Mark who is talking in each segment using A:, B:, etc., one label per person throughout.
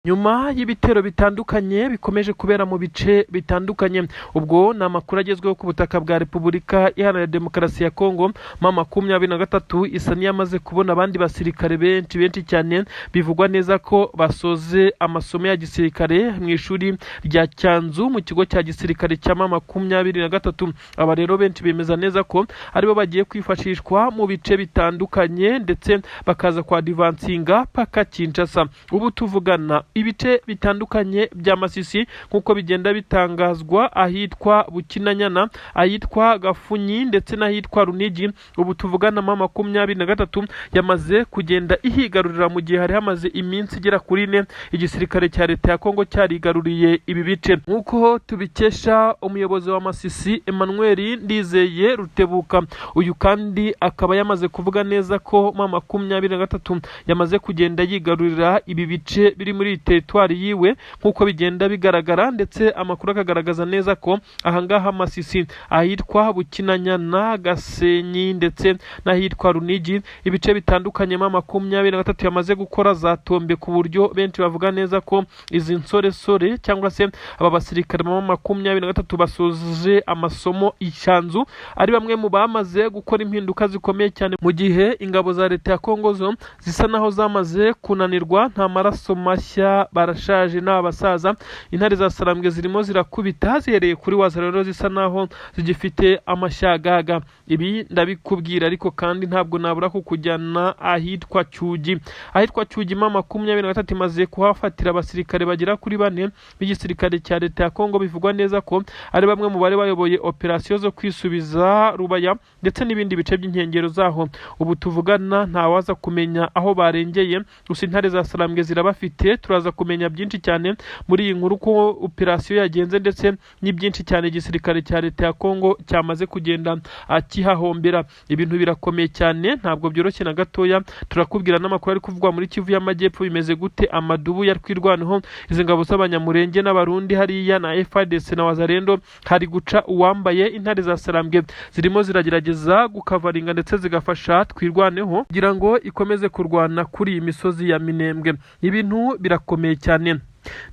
A: nyuma y'ibitero bitandukanye bikomeje kubera mu bice bitandukanye. Ubwo ni amakuru agezweho ku butaka bwa Repubulika Iharanira Demokarasi ya Kongo. Mama 23 isa niyamaze kubona abandi basirikare benshi cyane, bivugwa neza ko basoze amasomo ya gisirikare mu ishuri rya Cyanzu mu kigo cya gisirikare cya Mama 23. Aba rero benshi bemeza neza ko aribo bagiye kwifashishwa mu bice bitandukanye ndetse bakaza kwa advancinga paka Kinshasa. Ubu tuvugana ibice bitandukanye bya Masisi nkuko bigenda bitangazwa, ahitwa Bukinanyana, ahitwa Gafunyi ndetse n'ahitwa Runigi. Ubu tuvugana Mama 23 yamaze kugenda ihigarurira mu gihe hari hamaze iminsi igera kuri 4 igisirikare cya leta ya Kongo cyarigaruriye ibi bice. Nkuko tubikesha umuyobozi wa Masisi Emmanuel Ndizeye Rutebuka, uyu kandi akaba yamaze kuvuga neza ko Mama 23 yamaze kugenda yigarurira ibi bice biri muri teritwari yiwe nkuko bigenda bigaragara, ndetse amakuru akagaragaza neza ko ahangaha Masisi ahitwa Bukinanyana, Gasenyi ndetse n'ahitwa Runigi, ibice bitandukanye Mama 23 yamaze gukora za tombe, ku buryo benshi bavuga neza ko izi nsoresore cyangwa se aba basirikare Mama 23 basoje amasomo Icyanzu ari bamwe mu bamaze gukora impinduka zikomeye cyane, mu gihe ingabo za leta ya Kongo zo zisa naho zamaze kunanirwa, nta maraso mashya, barashaje n'abasaza. Intare za Sarambwe zirimo zirakubita zihereye kuri Wazarero, zisa naho zigifite amashagaga. Ibi ndabikubwira, ariko kandi ntabwo nabura kukujyana ahitwa Cyugi. Ahitwa Cyugi Mama 23 imaze kuhafatira abasirikare bagera kuri 4 b'igisirikare cya leta ya Kongo, bivugwa neza ko ari bamwe mu bari bayoboye operasiyo zo kwisubiza Rubaya ndetse n'ibindi bice by'inkengero zaho. Ubu tuvugana ntawaza kumenya aho barengeye, gusa intare za Sarambwe zirabafite. Turaza kumenya byinshi cyane muri iyi nkuru ko operasiyo yagenze, ndetse n'ibyinshi cyane igisirikare cya leta ya Kongo cyamaze kugenda akihahombera. Ibintu birakomeye cyane, ntabwo byoroshye na gatoya. Turakubwira n'amakuru ari kuvugwa muri Kivu y'Amajyepfo bimeze gute, amadubu ya twirwanaho izi ngabo z'abanyamurenge n'abarundi hariya na FARDC na Wazarendo hari guca uwambaye. Intare za Sarambwe zirimo ziragerageza gukavaringa ndetse zigafasha twirwaneho kugira ngo ikomeze kurwana kuri iyi misozi ya Minembwe. Ibintu birakomeye cyane.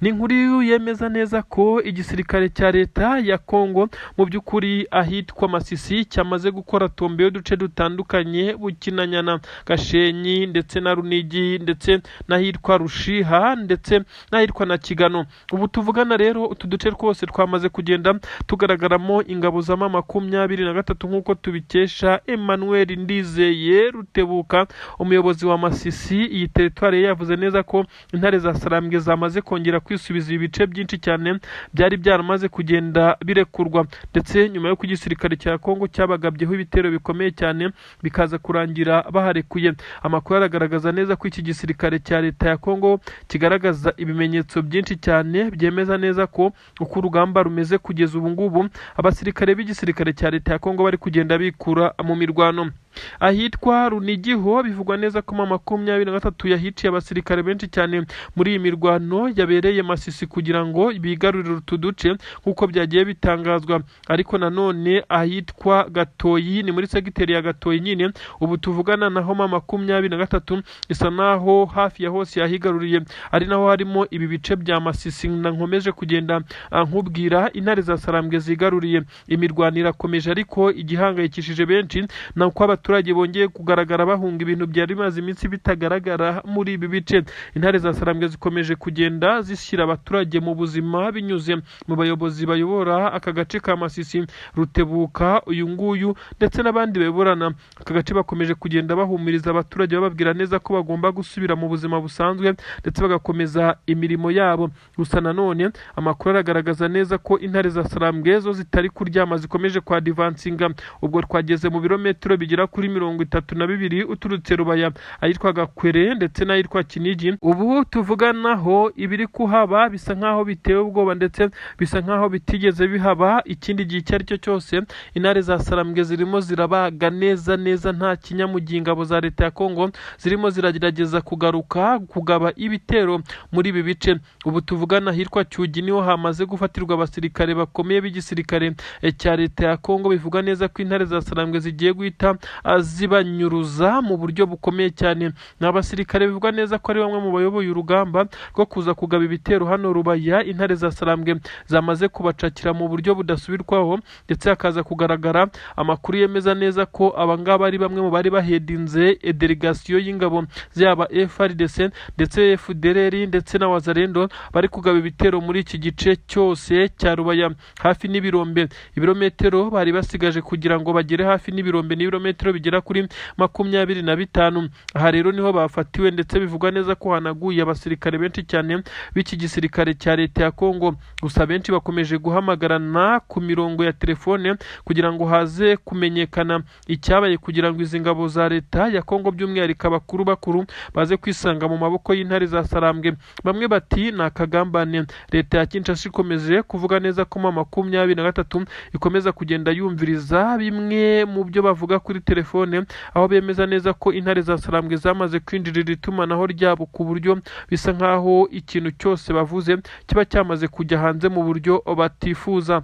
A: Ni inkuru yemeza neza ko igisirikare cya leta ya Kongo mu by'ukuri ahitwa Masisi cyamaze gukora tombe y'uduce dutandukanye, Bukinanyana, Gashenyi ndetse na Runigi ndetse n'ahitwa Rushiha ndetse n'ahitwa na Kigano. Ubu tuvugana rero utu duce twose twamaze kugenda tugaragaramo ingabo za Mama 23 nkuko tubikesha Emmanuel Ndizeye Rutebuka, umuyobozi wa Masisi. Iyi teritwari yavuze neza ko intare za Sarambwe zamaze kongera kwisubiza ibice byinshi cyane byari byaramaze kugenda birekurwa, ndetse nyuma yo kugisirikare cya Kongo cyabagabyeho ibitero bikomeye cyane bikaza kurangira baharekuye. Amakuru aragaragaza neza ko iki gisirikare cya leta ya Kongo kigaragaza ibimenyetso byinshi cyane byemeza neza ko uko urugamba rumeze kugeza ubu ngubu, abasirikare b'igisirikare cya leta ya Kongo bari kugenda bikura mu mirwano. Ahitwa Runigiho bivugwa neza ko Mama 23 yahiciye abasirikare benshi cyane muri iyi mirwano yabereye Masisi kugira ngo bigarurire utu duce nkuko byagiye bitangazwa. Ariko nanone ahitwa Gatoyi, ni muri segiteri ya Gatoyi nyine, ubu tuvugana naho Mama 23 isa naho hafi ya hose yahigaruriye, ari naho harimo ibi bice bya Masisi nkomeje kugenda nkubwira. Intare za Sarambwe zigaruriye, imirwano irakomeje, ariko igihangayikishije benshi na uko abaturage bongeye kugaragara bahunga ibintu byari bimaze iminsi bitagaragara muri ibi bice. Intare za Sarambwe zikomeje kugenda zishyira abaturage mu buzima binyuze mu bayobozi bayobora aka gace ka Masisi, Rutebuka uyu nguyu ndetse n'abandi bayoborana aka gace bakomeje kugenda bahumuriza abaturage bababwira neza ko bagomba gusubira mu buzima busanzwe ndetse bagakomeza imirimo yabo. Gusa nanone amakuru aragaragaza neza ko intare za Sarambwe zo zitari kuryama, zikomeje kwa advancinga. Ubwo twageze mu birometero bigera kuri 32 uturutse Rubaya, ahitwa Gakwere ndetse n'ahitwa Kinigi. Ubu tuvuganaho ibiri kuhaba bisa nkaho bitewe ubwoba ndetse bisa nkaho bitigeze bihaba ikindi gihe icyo ari cyo cyose. Intare za Sarambwe zirimo zirabaga neza nta kinyamugihe ingabo za leta ya Kongo zirimo ziragerageza kugaruka kugaba ibitero muri ibi bice. Ubu tuvugana ahitwa Cyugi niho hamaze gufatirwa abasirikare bakomeye b'igisirikare cya leta ya Kongo. Bivuga neza ko intare za Sarambwe zigiye guhita zibanyuruza mu buryo bukomeye cyane. N'abasirikare bivugwa neza ko ari bamwe mu bayoboye urugamba rwo kuza kugaba ibitero hano Rubaya. Intare za Sarambwe zamaze kubacakira mu buryo budasubirwaho, ndetse hakaza kugaragara amakuru yemeza neza ko abangaba ari bamwe mu bari bahedinze delegation y'ingabo z'aba FARDC ndetse FDLR ndetse na Wazalendo bari kugaba ibitero muri iki gice cyose cya Rubaya hafi n'ibirombe. Ibirometero bari basigaje kugira ngo bagere hafi n'ibirombe n'ibirometero bigera kuri 25. Aha rero niho bafatiwe, ndetse bivugwa neza ko hanaguye abasirikare benshi cyane b'iki gisirikare cya leta ya Kongo. Gusa benshi bakomeje guhamagarana ku mirongo ya telefone kugira ngo haze kumenyekana icyabaye, kugira ngo izi ngabo za leta ya Kongo by'umwihariko bakuru baze kwisanga mu maboko y'intare za Sarambwe. Bamwe bati ni akagambane. Leta ya Kinshasa ikomeje kuvuga neza ko 23 ikomeza kugenda yumviriza bimwe mu byo bavuga kuri telefone, aho bemeza neza ko intare za Sarambwe zamaze kwinjirira itumanaho ryabo ku buryo bisa nkaho ikintu cyose bavuze kiba cyamaze kujya hanze mu buryo batifuza.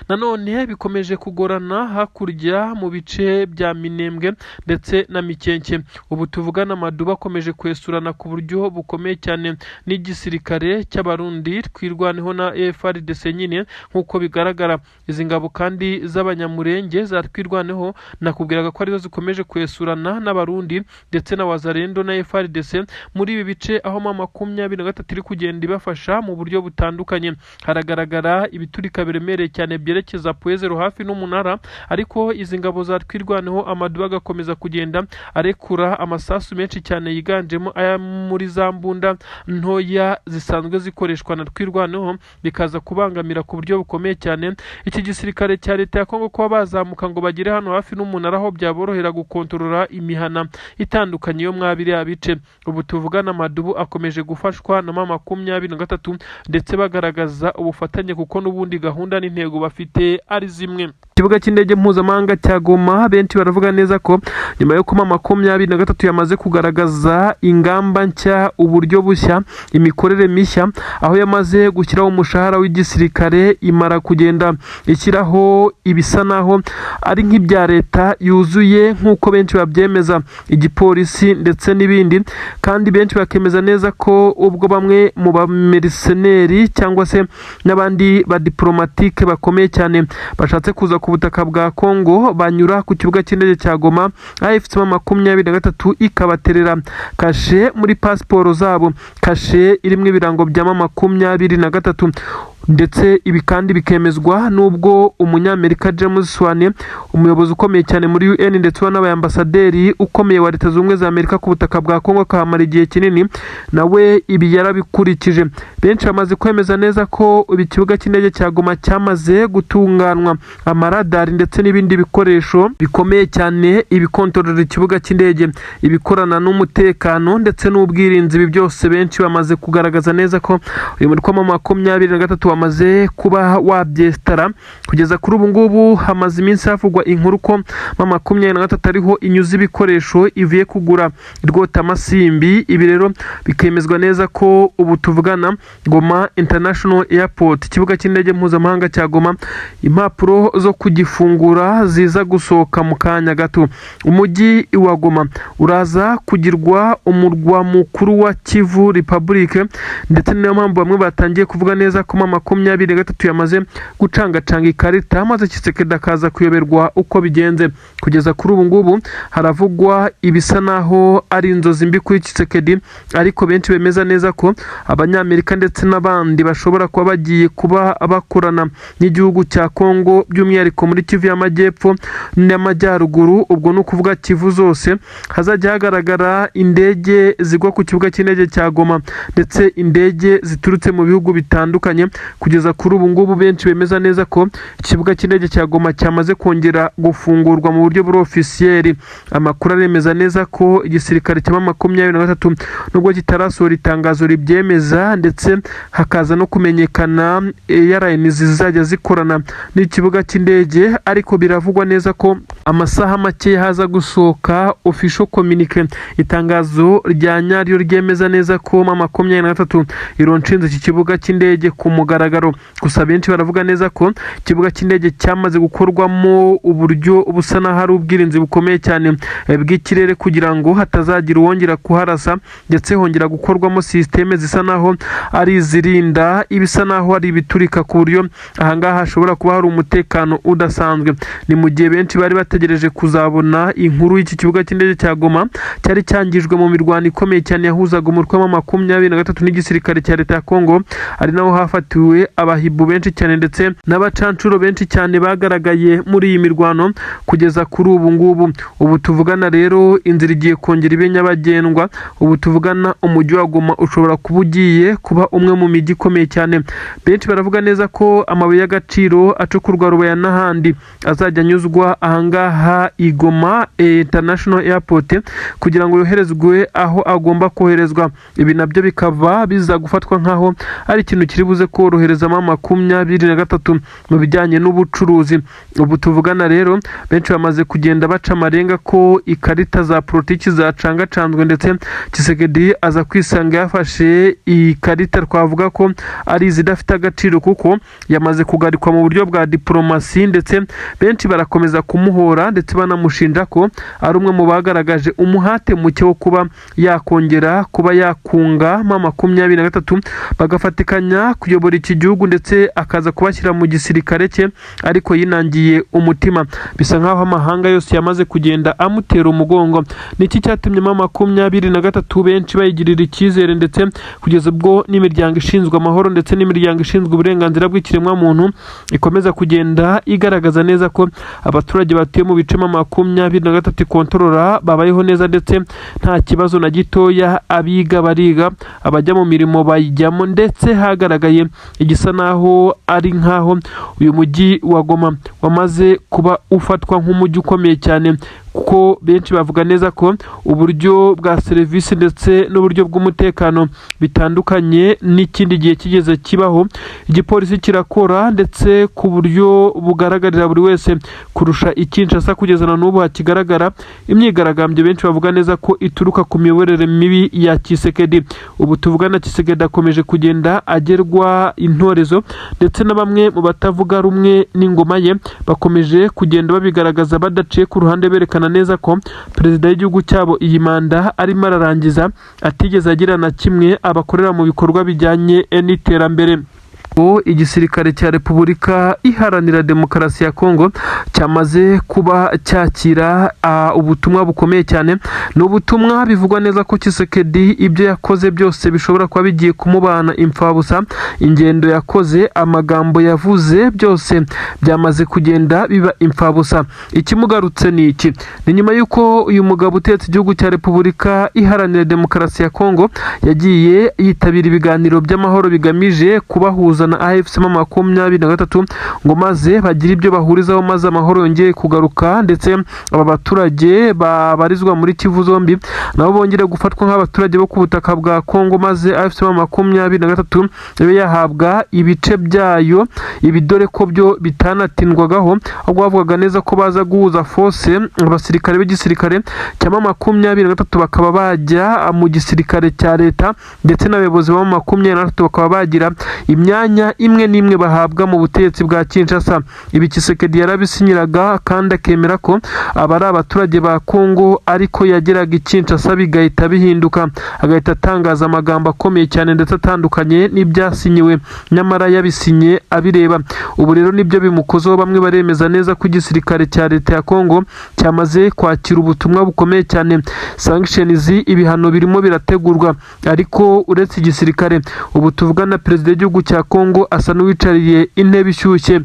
A: Nanone bikomeje kugorana hakurya mu bice bya Minembwe ndetse na Mikenke. Ubu tuvugana Amaduba akomeje kwesurana ku buryo bukomeye cyane n'igisirikare cy'abarundi twirwaneho na FARDC nyine nk'uko bigaragara. Izi ngabo kandi z'abanyamurenge za twirwaneho nakubwiraga ko arizo zikomeje kwesurana n'abarundi ndetse na Wazalendo na FARDC muri ibi bice, aho 23 iri kugenda ibafasha mu buryo butandukanye. Haragaragara ibiturika biremereye cyane byerekeza Pwezero hafi n'umunara, ariko izi ngabo za twirwaneho Amaduba agakomeza kugenda arekura amasasu menshi cyane yiganjemo aya muri za mbunda ntoya zisanzwe zikoreshwa na twirwaneho, bikaza kubangamira ku buryo bukomeye cyane iki gisirikare cya leta ya Kongo kuba bazamuka ngo bagere hano hafi n'umunara, aho byaborohera gukontorora imihana itandukanye yo mwabiri abice. Ubu tuvugana Amadubu akomeje gufashwa na 23 ndetse bagaragaza ubufatanye kuko n'ubundi gahunda n'intego bafite ari zimwe. Ikibuga cy'indege mpuzamahanga cya Goma benshi baravuga neza ko nyuma yo kuma 23 yamaze kugaragaza ingamba nshya, uburyo bushya, imikorere mishya, aho yamaze gushyiraho umushahara w'igisirikare, imara kugenda ishyiraho ibisa naho ari nk'ibya leta yuzuye nk'uko benshi babyemeza, igipolisi ndetse n'ibindi. Kandi benshi bakemeza neza ko ubwo bamwe mu bamerceneri cyangwa se n'abandi ba diplomatique bakomeye cyane bashatse kuza ku butaka bwa Kongo banyura ku kibuga cy'indege cya Goma, AFC 23 ikabaterera kashe muri pasiporo zabo, kashe irimo ibirango bya 23. Ndetse ibi kandi bikemezwa n'ubwo umunyamerika James Swane, umuyobozi ukomeye cyane muri UN ndetse n'abaambasaderi ukomeye wa Leta Zunze za Amerika ku butaka bwa Kongo kahamara igihe kinini, nawe ibi yarabikurikije. Benshi bamaze kwemeza neza ko ibi kibuga cy'indege cya Goma cyamaze gutunganwa amaradari ndetse n'ibindi bikoresho bikomeye cyane ibikontorora ikibuga cy'indege, ibikorana n'umutekano ndetse n'ubwirinzi. Ibi byose benshi bamaze kugaragaza neza ko uyu muri 23 wamaze kuba wabyestara. Kugeza kuri ubu ngubu hamaze iminsi havugwa inkuru ko 23 ariho inyuza ibikoresho ivuye kugura rwota Masimbi. Ibi rero bikemezwa neza ko ubu tuvugana Goma International Airport, ikibuga cy'indege mpuzamahanga cya Goma, impapuro zo kugifungura ziza gusohoka mu kanya gato. Umujyi wa Goma uraza kugirwa umurwa mukuru wa Kivu Republic, ndetse niyo mpamvu bamwe batangiye kuvuga neza ko 23 yamaze gucangacanga ikarita maze Tshisekedi akaza kuyoberwa uko bigenze. Kugeza kuri ubu ngubu haravugwa ibisa naho ari inzozi mbi kuri Tshisekedi, ariko benshi bemeza neza ko abanyamerika ndetse n'abandi bashobora kuba bagiye kuba bakorana n'igihugu cya Kongo, by'umwihariko muri Kivu y'Amajyepfo n'Amajyaruguru. Ubwo no kuvuga Kivu zose hazajya hagaragara indege zigwa ku kibuga cy'indege cya Goma ndetse indege ziturutse mu bihugu bitandukanye. Kugeza kuri ubu ngubu benshi bemeza neza ko ikibuga cy'indege cya Goma cyamaze kongera gufungurwa mu buryo buri officiel. Amakuru aremeza neza ko igisirikare cya 23 nubwo kitarasohora itangazo ribyemeza, ndetse hakaza no kumenyekana airlines zizajya gikorana n'ikibuga cy'indege, ariko biravugwa neza ko amasaha make haza gusohoka official communique, itangazo rya nyaryo ryemeza neza ko M23 ironshinze iki kibuga cy'indege ku mugaragaro. Gusa benshi baravuga neza ko ikibuga cy'indege cyamaze gukorwamo uburyo busa naho hari ubwirinzi bukomeye cyane bw'ikirere kugira ngo hatazagira uwongera kuharasa, ndetse hongera gukorwamo systeme zisa naho ari izirinda ibisa naho ari ibiturika, ku buryo ahangaha hashobora kuba hari umutekano udasanzwe. Ni mu gihe benshi bari bategereje kuzabona inkuru y'iki kibuga cy'indege cya Goma cyari cyangijwe mu mirwano ikomeye cyane yahuzaga umutwe wa M23 n'igisirikare cya leta ya Kongo, ari naho hafatiwe abahibu benshi cyane ndetse n'abacancuro benshi cyane bagaragaye muri iyi mirwano kugeza kuri ubu ngubu. Ubu tuvugana rero inzira igiye kongera ibe nyabagendwa. Ubu tuvugana umujyi wa Goma ushobora kuba ugiye kuba umwe mu mijyi ikomeye cyane. Benshi baravuga neza ko amabuye y'agaciro acukurwa Rubaya n'ahandi azajya anyuzwa ahangaha i Goma International Airport kugira ngo yoherezwe aho agomba koherezwa. Ibi nabyo bikava biza gufatwa nkaho ari ikintu kiri buze korohereza M23 mu bijyanye n'ubucuruzi. Ubu tuvugana rero benshi bamaze kugenda baca amarenga ko ikarita za politiki zacangacanzwe, ndetse Tshisekedi aza kwisanga yafashe ikarita twavuga ko ari izidafite agaciro kuko yamaze kugarikwa mu buryo bwa diplomasi, ndetse benshi barakomeza kumuhora ndetse banamushinja ko ari umwe mu bagaragaje umuhate muke wo kuba yakongera kuba yakunga M23 bagafatikanya kuyobora iki gihugu, ndetse akaza kubashyira mu gisirikare cye, ariko yinangiye umutima. Bisa nkaho amahanga yose yamaze kugenda amutera umugongo. Niki cyatumye M23 benshi bayigirira icyizere, ndetse kugeza ubwo n'imiryango ishinzwe amahoro ndetse n'imiryango ishinzwe uburenganzira bw'ikiremwa muntu ikomeza kugenda igaragaza neza ko abaturage batuye mu bice M23 ikontorora babayeho neza, ndetse nta kibazo na gitoya. Abiga bariga, abajya mu mirimo bayijyamo, ndetse hagaragaye igisa naho ari nkaho uyu mujyi wa Goma wamaze kuba ufatwa nk'umujyi ukomeye cyane, kuko benshi bavuga neza ko uburyo bwa serivisi ndetse n'uburyo bw'umutekano bitandukanye n'ikindi gihe kigeze kibaho. Igipolisi kirakora ndetse ku buryo bugaragarira buri wese kurusha Kinshasa. Kugeza na n'ubu hakigaragara imyigaragambyo benshi bavuga neza ko ituruka ku miyoborere mibi ya Tshisekedi. Ubu tuvugana Tshisekedi akomeje kugenda agerwa intorezo, ndetse na bamwe mu batavuga rumwe n'ingoma ye bakomeje kugenda babigaragaza badaciye ku ruhande, berekana neza ko perezida w'igihugu cyabo iyi manda arimo ararangiza atigeze agira na kimwe abakorera mu bikorwa bijyanye n'iterambere. Igisirikare cya Repubulika Iharanira Demokarasi ya Kongo cyamaze kuba cyakira ubutumwa bukomeye cyane. Ni ubutumwa bivugwa neza ko Tshisekedi ibyo yakoze byose bishobora kuba bigiye kumubana imfabusa. Ingendo yakoze, amagambo yavuze, byose byamaze kugenda biba imfabusa. Ikimugarutse ni iki? Ni nyuma y'uko uyu mugabo utetse igihugu cya Repubulika Iharanira Demokarasi ya Kongo yagiye yitabira ibiganiro by'amahoro bigamije kubahuza na AFC M23 ngo maze bagire ibyo bahurizaho, maze amahoro yongeye kugaruka, ndetse aba baturage babarizwa muri Kivu zombi nabo bongere gufatwa nk'abaturage bo ku butaka bwa Kongo, maze AFC M23 yabe yahabwa ibice byayo. Ibi dore ko byo bitanatindwagaho, ahubwo bavugaga neza ko baza guhuza force abasirikare b'igisirikare cya M23 bakaba bajya mu gisirikare cya leta, ndetse n'abayobozi ba M23 bakaba bagira imyanya imwe n'imwe bahabwa mu butegetsi bwa Kinshasa. Ibi Tshisekedi yarabisinyiraga kandi akemera ko aba ari abaturage ba Kongo, ariko yageraga i Kinshasa bigahita bihinduka, agahita atangaza amagambo akomeye cyane ndetse atandukanye n'ibyasinyiwe, nyamara yabisinye abireba. Ubu rero nibyo bimukozeho. Bamwe baremeza neza ko igisirikare cya leta ya Kongo cyamaze kwakira ubutumwa bukomeye cyane. Sanctions, ibihano birimo birategurwa, ariko uretse igisirikare ubu tuvugana perezida w'igihugu cya Kongo asa n'uwicariye intebe ishyushye.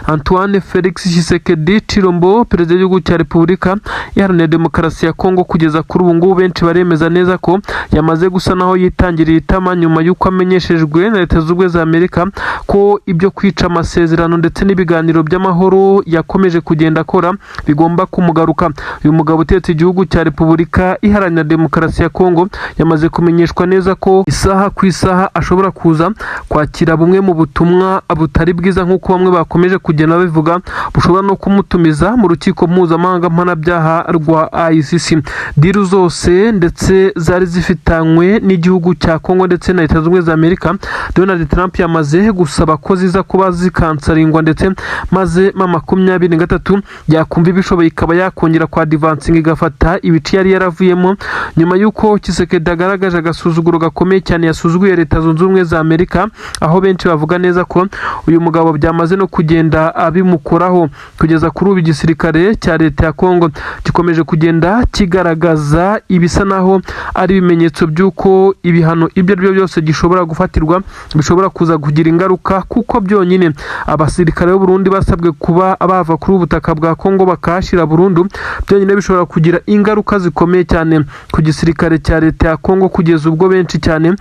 A: Antoine Felix Tshisekedi Chilombo, perezida w'igihugu cya Repubulika Iharanira Demokarasi ya Kongo, kugeza kuri ubu ngubu benshi baremeza neza ko yamaze gusa naho yitangiriye itama nyuma y'uko amenyeshejwe na Leta Zunze Ubumwe za Amerika ko ibyo kwica amasezerano ndetse n'ibiganiro by'amahoro yakomeje kugenda akora bigomba kumugaruka. Uyu mugabo utetse igihugu cya Repubulika Iharanira Demokarasi ya Kongo yamaze kumenyeshwa neza ko isaha ku isaha ashobora kuza kwakira bumwe mu butumwa butari bwiza nk'uko bamwe bakomeje kugenda bivuga, bushobora no kumutumiza mu rukiko mpuzamahanga mpanabyaha rwa ICC. Diru zose ndetse zari zifitanywe n'igihugu cya Kongo ndetse na Leta Zunze Ubumwe za Amerika, Donald Trump yamaze gusaba ko ziza kuba zikansaringwa ndetse maze M23 yakumva ibishoboye ikaba yakongera kwa advancing igafata ibice yari yaravuyemo nyuma y'uko Tshisekedi agaragaje agasuzuguro gakomeye cyane yasuzuguye Leta Zunze Ubumwe za Amerika, aho benshi bavuga neza ko uyu mugabo byamaze no kugenda abimukoraho. Kugeza kuri ubu igisirikare cya Leta ya Kongo gikomeje kugenda kigaragaza ibisa naho ari ibimenyetso by'uko ibihano ibyo ari byo byose gishobora gufatirwa bishobora kuza kugira ingaruka, kuko byonyine abasirikare b'u Burundi basabwe kuba bava kuri ubutaka bwa Kongo bakahashyira burundu, byonyine bishobora kugira ingaruka zikomeye cyane ku gisirikare cya Leta ya Kongo, kugeza ubwo benshi cyane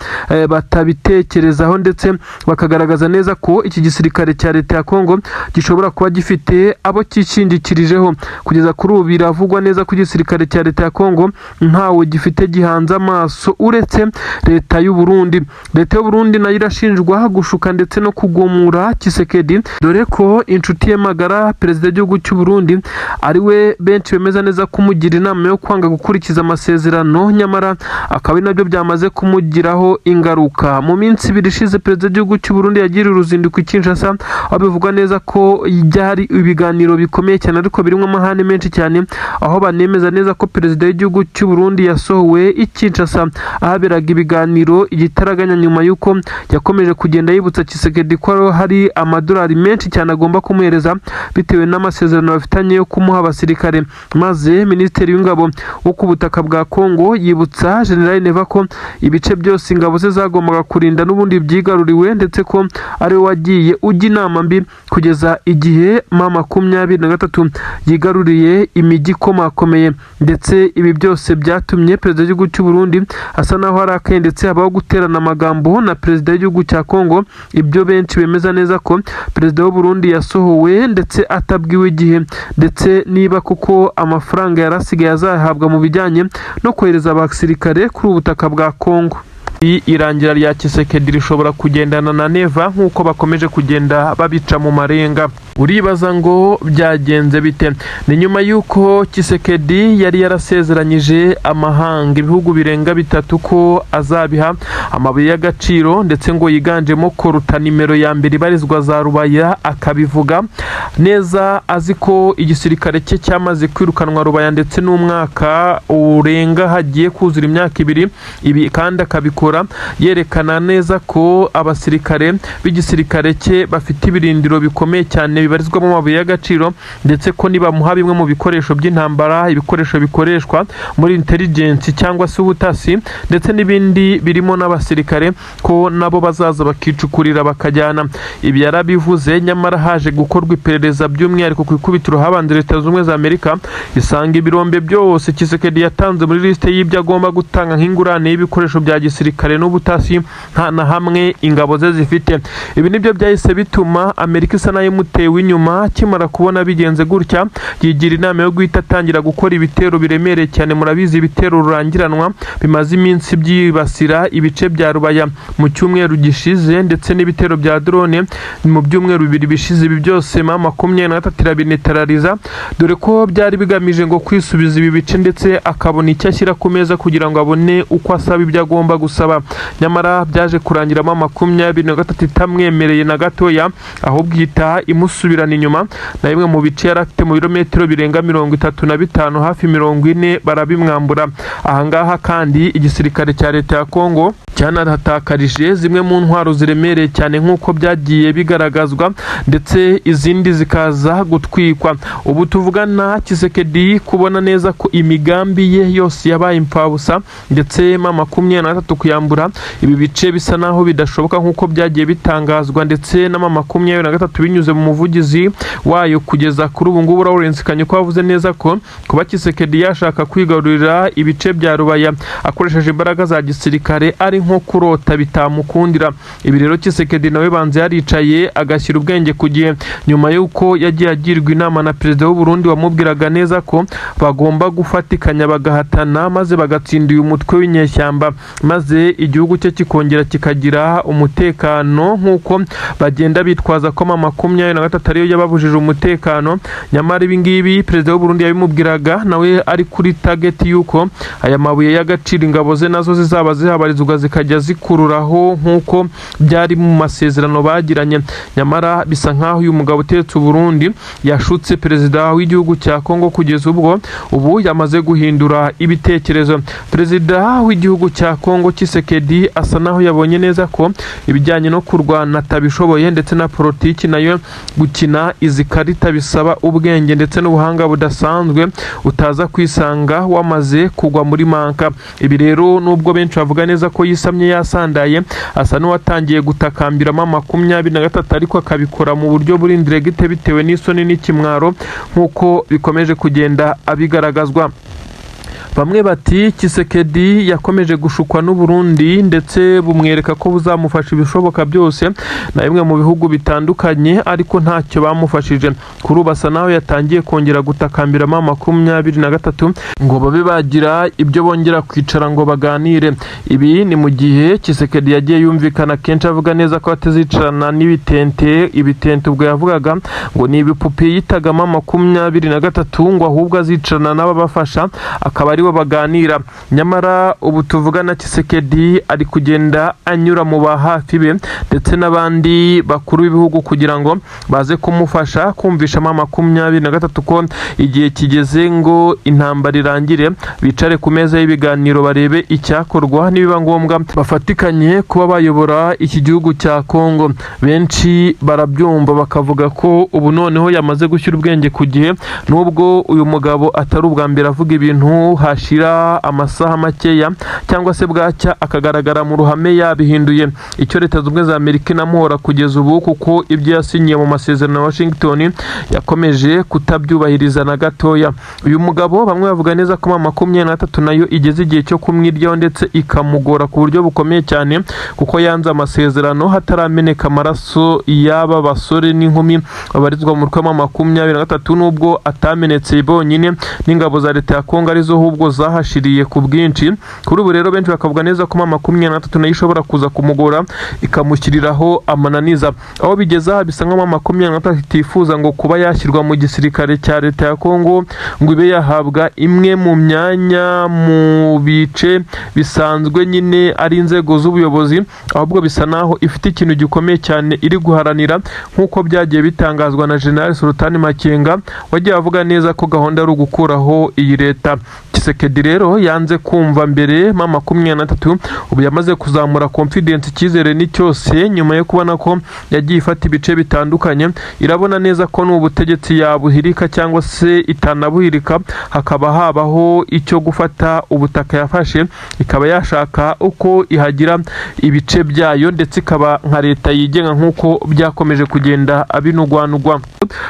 A: batabitekerezaho ndetse bakagaragaza neza ko iki gisirikare cya Leta ya Kongo gishobora kuba gifite abo kishingikirijeho. Kugeza kuri ubu biravugwa neza ko igisirikare cya Leta ya Kongo ntawe gifite gihanze amaso uretse Leta y'u Burundi. Leta y'u Burundi nayo irashinjwa gushuka ndetse no kugomura Tshisekedi, dore ko inshuti ye magara perezida w'igihugu cy'u Burundi ari we benshi bemeza neza kumugira inama yo kwanga gukurikiza amasezerano, nyamara akaba ari nabyo byamaze kumugiraho ingaruka. Mu minsi ibiri ishize perezida w'igihugu cy'u Burundi yagiriye uruzinduko i Kinshasa, aho bivugwa neza ko byari ibiganiro bikomeye cyane ariko birimo amahane menshi cyane, aho banemeza neza ko perezida w'igihugu cy'u Burundi yasohowe i Kinshasa ahaberaga ibiganiro igitaraganya, nyuma y'uko yakomeje kugenda yibutsa Tshisekedi ko hari amadolari menshi cyane agomba kumuhereza bitewe n'amasezerano bafitanye yo kumuha abasirikare. Maze minisitiri w'ingabo wo ku butaka bwa Kongo yibutsa General Neva ko ibice byose ingabo ze zagombaga kurinda n'ubundi byigaruriwe, ndetse ko ari we wagiye ujya inama mbi kugeza igihe M23 yigaruriye imijyi ikomakomeye. Ndetse ibi byose byatumye perezida w'igihugu cy'u Burundi asa naho arakaye ndetse habaho guterana amagambo na perezida w'igihugu cya Kongo, ibyo benshi bemeza neza ko perezida w'u Burundi yasohowe ndetse atabwiwe igihe ndetse niba kuko amafaranga yarasigaye azahabwa mu bijyanye no kohereza abasirikare kuri ubutaka bwa Kongo. Irangira rya Tshisekedi rishobora kugendana na Neva nk'uko bakomeje kugenda babica mu marenga. Uribaza ngo byagenze bite? Ni nyuma y'uko Tshisekedi yari yarasezeranyije amahanga ibihugu birenga 3 ko azabiha amabuye y'agaciro ndetse ngo yiganjemo koruta nimero ya mbere ibarizwa za Rubaya, akabivuga neza azi ko igisirikare cye cyamaze kwirukanwa Rubaya ndetse n'umwaka urenga hagiye kuzura imyaka 2, ibi kandi akabikora yerekana neza ko abasirikare b'igisirikare cye bafite ibirindiro bikomeye cyane bibarizwamo amabuye y'agaciro, ndetse ko nibamuha bimwe mu bikoresho by'intambara, ibikoresho bikoreshwa muri intelligence cyangwa se ubutasi ndetse n'ibindi birimo n'abasirikare, ko nabo bazaza bakicukurira bakajyana. Ibi yarabivuze, nyamara haje gukorwa iperereza by'umwihariko ku ikubitiro habanje Leta Zunze Ubumwe za Amerika isanga ibirombe byose Tshisekedi yatanze muri liste y'ibyo agomba gutanga nk'ingurane y'ibikoresho bya gisirikare n'ubutasi nta na hamwe ingabo ze zifite. Ibi nibyo byahise bituma Amerika isa nayo mutewe inyuma. Kimara kubona bigenze gutya, yigira inama yo guhita atangira gukora ibitero biremereye cyane. Murabizi ibitero rurangiranwa bimaze iminsi byibasira ibice bya Rubaya mu cyumweru gishize, ndetse n'ibitero bya drone mu byumweru 2 bishize. Ibi byose M23 irabinetarariza, dore ko byari bigamije ngo kwisubiza ibi bice ndetse akabona icyo ashyira ku meza kugira ngo abone uko asaba ibyo agomba gusaba. Nyamara byaje kurangiramo M23 itamwemereye na gatoya, ahubwo ihita imusubirana inyuma na bimwe mu bice yari afite mu birometero birenga 35 hafi 40 barabimwambura. Ahangaha kandi igisirikare cya Leta ya Kongo cyanahatakarije zimwe mu ntwaro ziremereye cyane nk'uko byagiye bigaragazwa, ndetse izindi zikaza gutwikwa. Ubu tuvugana Tshisekedi kubona neza ko imigambi ye yose yabaye impfabusa, ndetse M23 kuyambura ibi bice bisa naho bidashoboka nk'uko byagiye bitangazwa, ndetse na M23 binyuze mu muvugi umuvugizi wayo kugeza kuri ubu ngubu Lawrence Kanyuka wavuze neza ko kuba Tshisekedi yashaka kwigarurira ibice bya Rubaya akoresheje imbaraga za gisirikare ari nko kurota bitamukundira. Ibi rero Tshisekedi nawe banze yaricaye agashyira ubwenge ku gihe nyuma y'uko yagiye agirwa inama na perezida w'u Burundi wamubwiraga neza ko bagomba gufatikanya bagahatana maze bagatsinda uyu mutwe w'inyeshyamba maze igihugu cye kikongera kikagira umutekano nk'uko bagenda bitwaza ko 23 ariyo yababujije umutekano. Nyamara ibi ngibi perezida w'u Burundi yabimubwiraga nawe ari kuri target y'uko aya mabuye y'agaciro ingabo ze nazo zizaba zihabarizwa zikajya zikururaho nk'uko byari mu masezerano bagiranye. Nyamara bisa nkaho uyu mugabo utetse u Burundi yashutse perezida w'igihugu cya Kongo kugeza ubwo ubu yamaze guhindura ibitekerezo. Perezida w'igihugu cya Kongo Tshisekedi asa naho yabonye neza ko ibijyanye no kurwana atabishoboye ndetse na politiki nayo gukina izi karita bisaba ubwenge ndetse n'ubuhanga budasanzwe utaza kwisanga wamaze kugwa muri manka. Ibi rero nubwo benshi bavuga neza ko yisamye yasandaye asa n'uwatangiye gutakambira 23 ariko akabikora mu buryo buri indiregite bitewe n'isoni n'ikimwaro nk'uko bikomeje kugenda abigaragazwa. Bamwe bati Tshisekedi yakomeje gushukwa n'u Burundi ndetse bumwereka ko buzamufasha ibishoboka byose na bimwe mu bihugu bitandukanye ariko ntacyo bamufashije. Kuri ubu asa naho yatangiye kongera gutakambira 23 ngo babe bagira ibyo bongera kwicara ngo baganire. Ibi ni mu gihe Tshisekedi yagiye yumvikana kenshi avuga neza ko atazicarana ibitente ubwo yavugaga ngo ni ibipupe yitaga 23 ngo ahubwo azicarana n'ababafasha akaba aribo baganira. Nyamara ubu tuvugana Tshisekedi ari kugenda anyura mu bahafi be ndetse n'abandi bakuru b'ibihugu kugira ngo baze kumufasha kumvisha 23 ko igihe kigeze ngo intambara irangire bicare ku meza y'ibiganiro barebe icyakorwa nibiba ngombwa bafatikanye kuba bayobora iki gihugu cya Kongo. Benshi barabyumva bakavuga ko ubu noneho yamaze gushyira ubwenge ku gihe nubwo uyu mugabo atari ubwa mbere avuga ibintu hashira amasaha makeya cyangwa se bwacya akagaragara mu ruhame yabihinduye. Icyo Leta Zunze za Amerika inamuhora kugeza ubu kuko ibyo yasinyiye mu masezerano ya Washington yakomeje kutabyubahiriza na gatoya. Uyu mugabo bamwe bavuga neza ko 23 nayo igeze igihe cyo kumwiryaho ndetse ikamugora ku buryo bukomeye cyane kuko yanze amasezerano hatarameneka amaraso y'aba basore n'inkumi babarizwa mu rwego 23 nubwo atamenetse bonyine n'ingabo za Leta ya Kongo arizo ahubwo zahashiriye ku bwinshi. Kuri ubu rero benshi bakavuga neza ko 23 nayo ishobora kuza kumugora ikamushyiriraho amananiza. Aho bigeza bisa nka 23 itifuza ngo kuba yashyirwa mu gisirikare cya Leta ya Kongo ngo ibe yahabwa imwe mu myanya mu bice bisanzwe nyine ari inzego z'ubuyobozi, ahubwo bisa naho ifite ikintu gikomeye cyane iri guharanira nk'uko byagiye bitangazwa na General Sultan Makenga wagiye avuga neza ko gahunda ari ugukuraho iyi leta. Tshisekedi rero yanze kumva mbere 23 ubu yamaze kuzamura confidence icyizere ni cyose nyuma yo kubona ko yagiye ifata ibice bitandukanye. Irabona neza ko n'ubutegetsi yabuhirika cyangwa se itanabuhirika hakaba habaho icyo gufata ubutaka yafashe ikaba yashaka uko ihagira ibice byayo ndetse ikaba nka leta yigenga nk'uko byakomeje kugenda abinugwanugwa.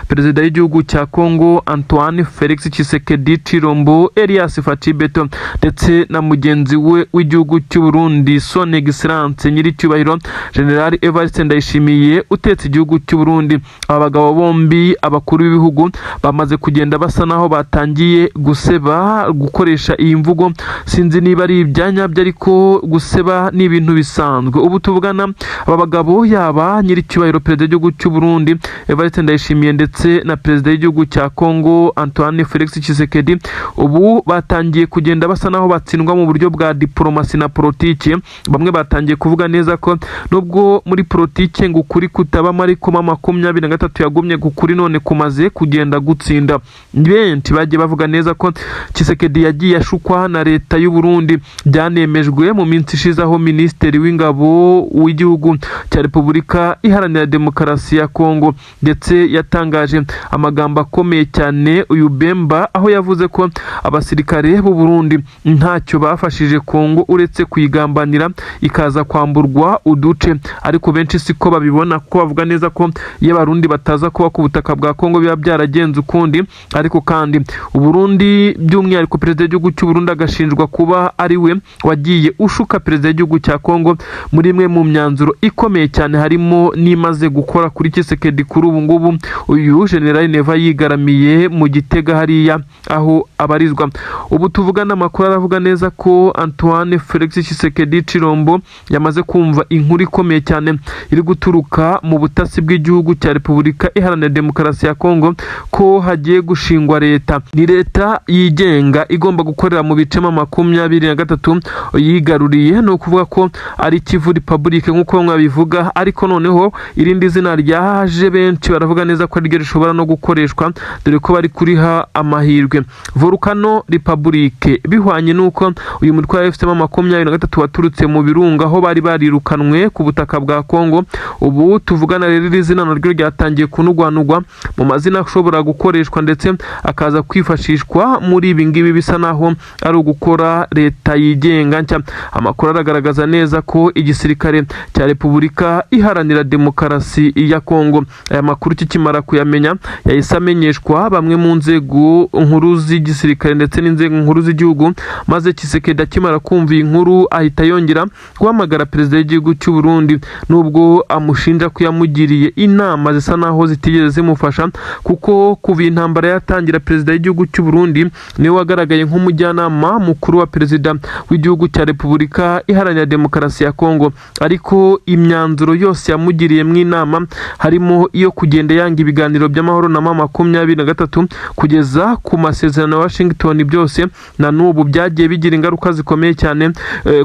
A: Perezida w'igihugu cya Kongo Antoine Felix Tshisekedi Chilombo Elias Fachibeto ndetse na mugenzi we w'igihugu cy'u Burundi Son Excellence nyiricyubahiro General Evariste Ndayishimiye utetse igihugu cy'u Burundi. Aba bagabo bombi abakuru b'ibihugu bamaze kugenda basa naho batangiye guseba gukoresha iyi mvugo sinzi niba ari ibyanyabyo ariko guseba ni ibintu bisanzwe. Ubu tuvugana aba bagabo yaba nyiricyubahiro perezida w'igihugu cy'u Burundi Evariste Ndayishimiye ndetse na perezida w'igihugu cya Kongo Antoine Felix Tshisekedi ubu batangiye kugenda basa naho batsindwa mu buryo bwa diplomasi na politiki. Bamwe batangiye kuvuga neza ko nubwo muri politiki ngo ukuri kutabamo ariko 23 yagumye gukuri none kumaze kugenda gutsinda. Benshi bagiye bavuga neza ko Tshisekedi yagiye ashukwa na leta y'u Burundi. Byanemejwe mu minsi ishize aho Minisitiri w'ingabo w'igihugu cya Repubulika Iharanira Demokarasi ya Kongo ndetse yatangaje amagambo akomeye cyane uyu Bemba aho yavuze ko abasirikare abasirikare b'u Burundi ntacyo bafashije Kongo uretse kuyigambanira ikaza kwamburwa uduce, ariko benshi siko babibona kuko bavuga neza ko iyo abarundi bataza kuba ku butaka bwa Kongo biba byaragenze ukundi. Ariko kandi u Burundi by'umwihariko perezida w'igihugu cy'u Burundi agashinjwa kuba ari we wagiye ushuka perezida w'igihugu cya Kongo muri imwe mu myanzuro ikomeye cyane harimo n'imaze gukora kuri Tshisekedi kuri ubu ngubu. Uyu General Neva yigaramiye mu Gitega hariya aho abarizwa. Ubu tuvugana amakuru aravuga neza ko Antoine Felix Tshisekedi Chilombo yamaze kumva inkuru ikomeye cyane iri guturuka mu butasi bw'igihugu cya Repubulika Iharanira Demokarasi ya Kongo ko hagiye gushingwa leta. Ni leta yigenga igomba gukorera mu bice 23 yigaruriye, no kuvuga ko ari Kivu Republic nk'uko mwabivuga, ariko noneho irindi zina ryaje benshi baravuga neza ko ryo rishobora no gukoreshwa dore ko bari kuriha amahirwe Volcano Republic, bihwanye nuko uyu mutwe wa FC23 waturutse mu birunga aho bari barirukanwe ku butaka bwa Kongo. Ubu tuvugana rero iri zina naryo ryatangiye kunugwanugwa mu mazina ashobora gukoreshwa ndetse akaza kwifashishwa muri ibi ngibi bisa naho ari ugukora leta yigenga nshya. Amakuru aragaragaza neza ko igisirikare cya Repubulika Iharanira Demokarasi ya Kongo, aya makuru kikimara kuyamenya yahise amenyeshwa bamwe mu nzego nkuru z'igisirikare ndetse n'inzego nkuru z'igihugu, maze Tshisekedi akimara kumva inkuru ahita yongera guhamagara perezida w'igihugu cy'u Burundi, nubwo amushinja ko yamugiriye inama zisa naho zitigeze zimufasha, kuko kuva intambara yatangira perezida w'igihugu cy'u Burundi niwe wagaragaye nk'umujyanama mukuru wa perezida w'igihugu cya Repubulika Iharanira Demokarasi ya Kongo. Ariko imyanzuro yose yamugiriye mu inama harimo iyo kugenda yanga ibiganiro by'amahoro na M23 kugeza ku masezerano ya Washington, byose na n'ubu byagiye bigira ingaruka zikomeye cyane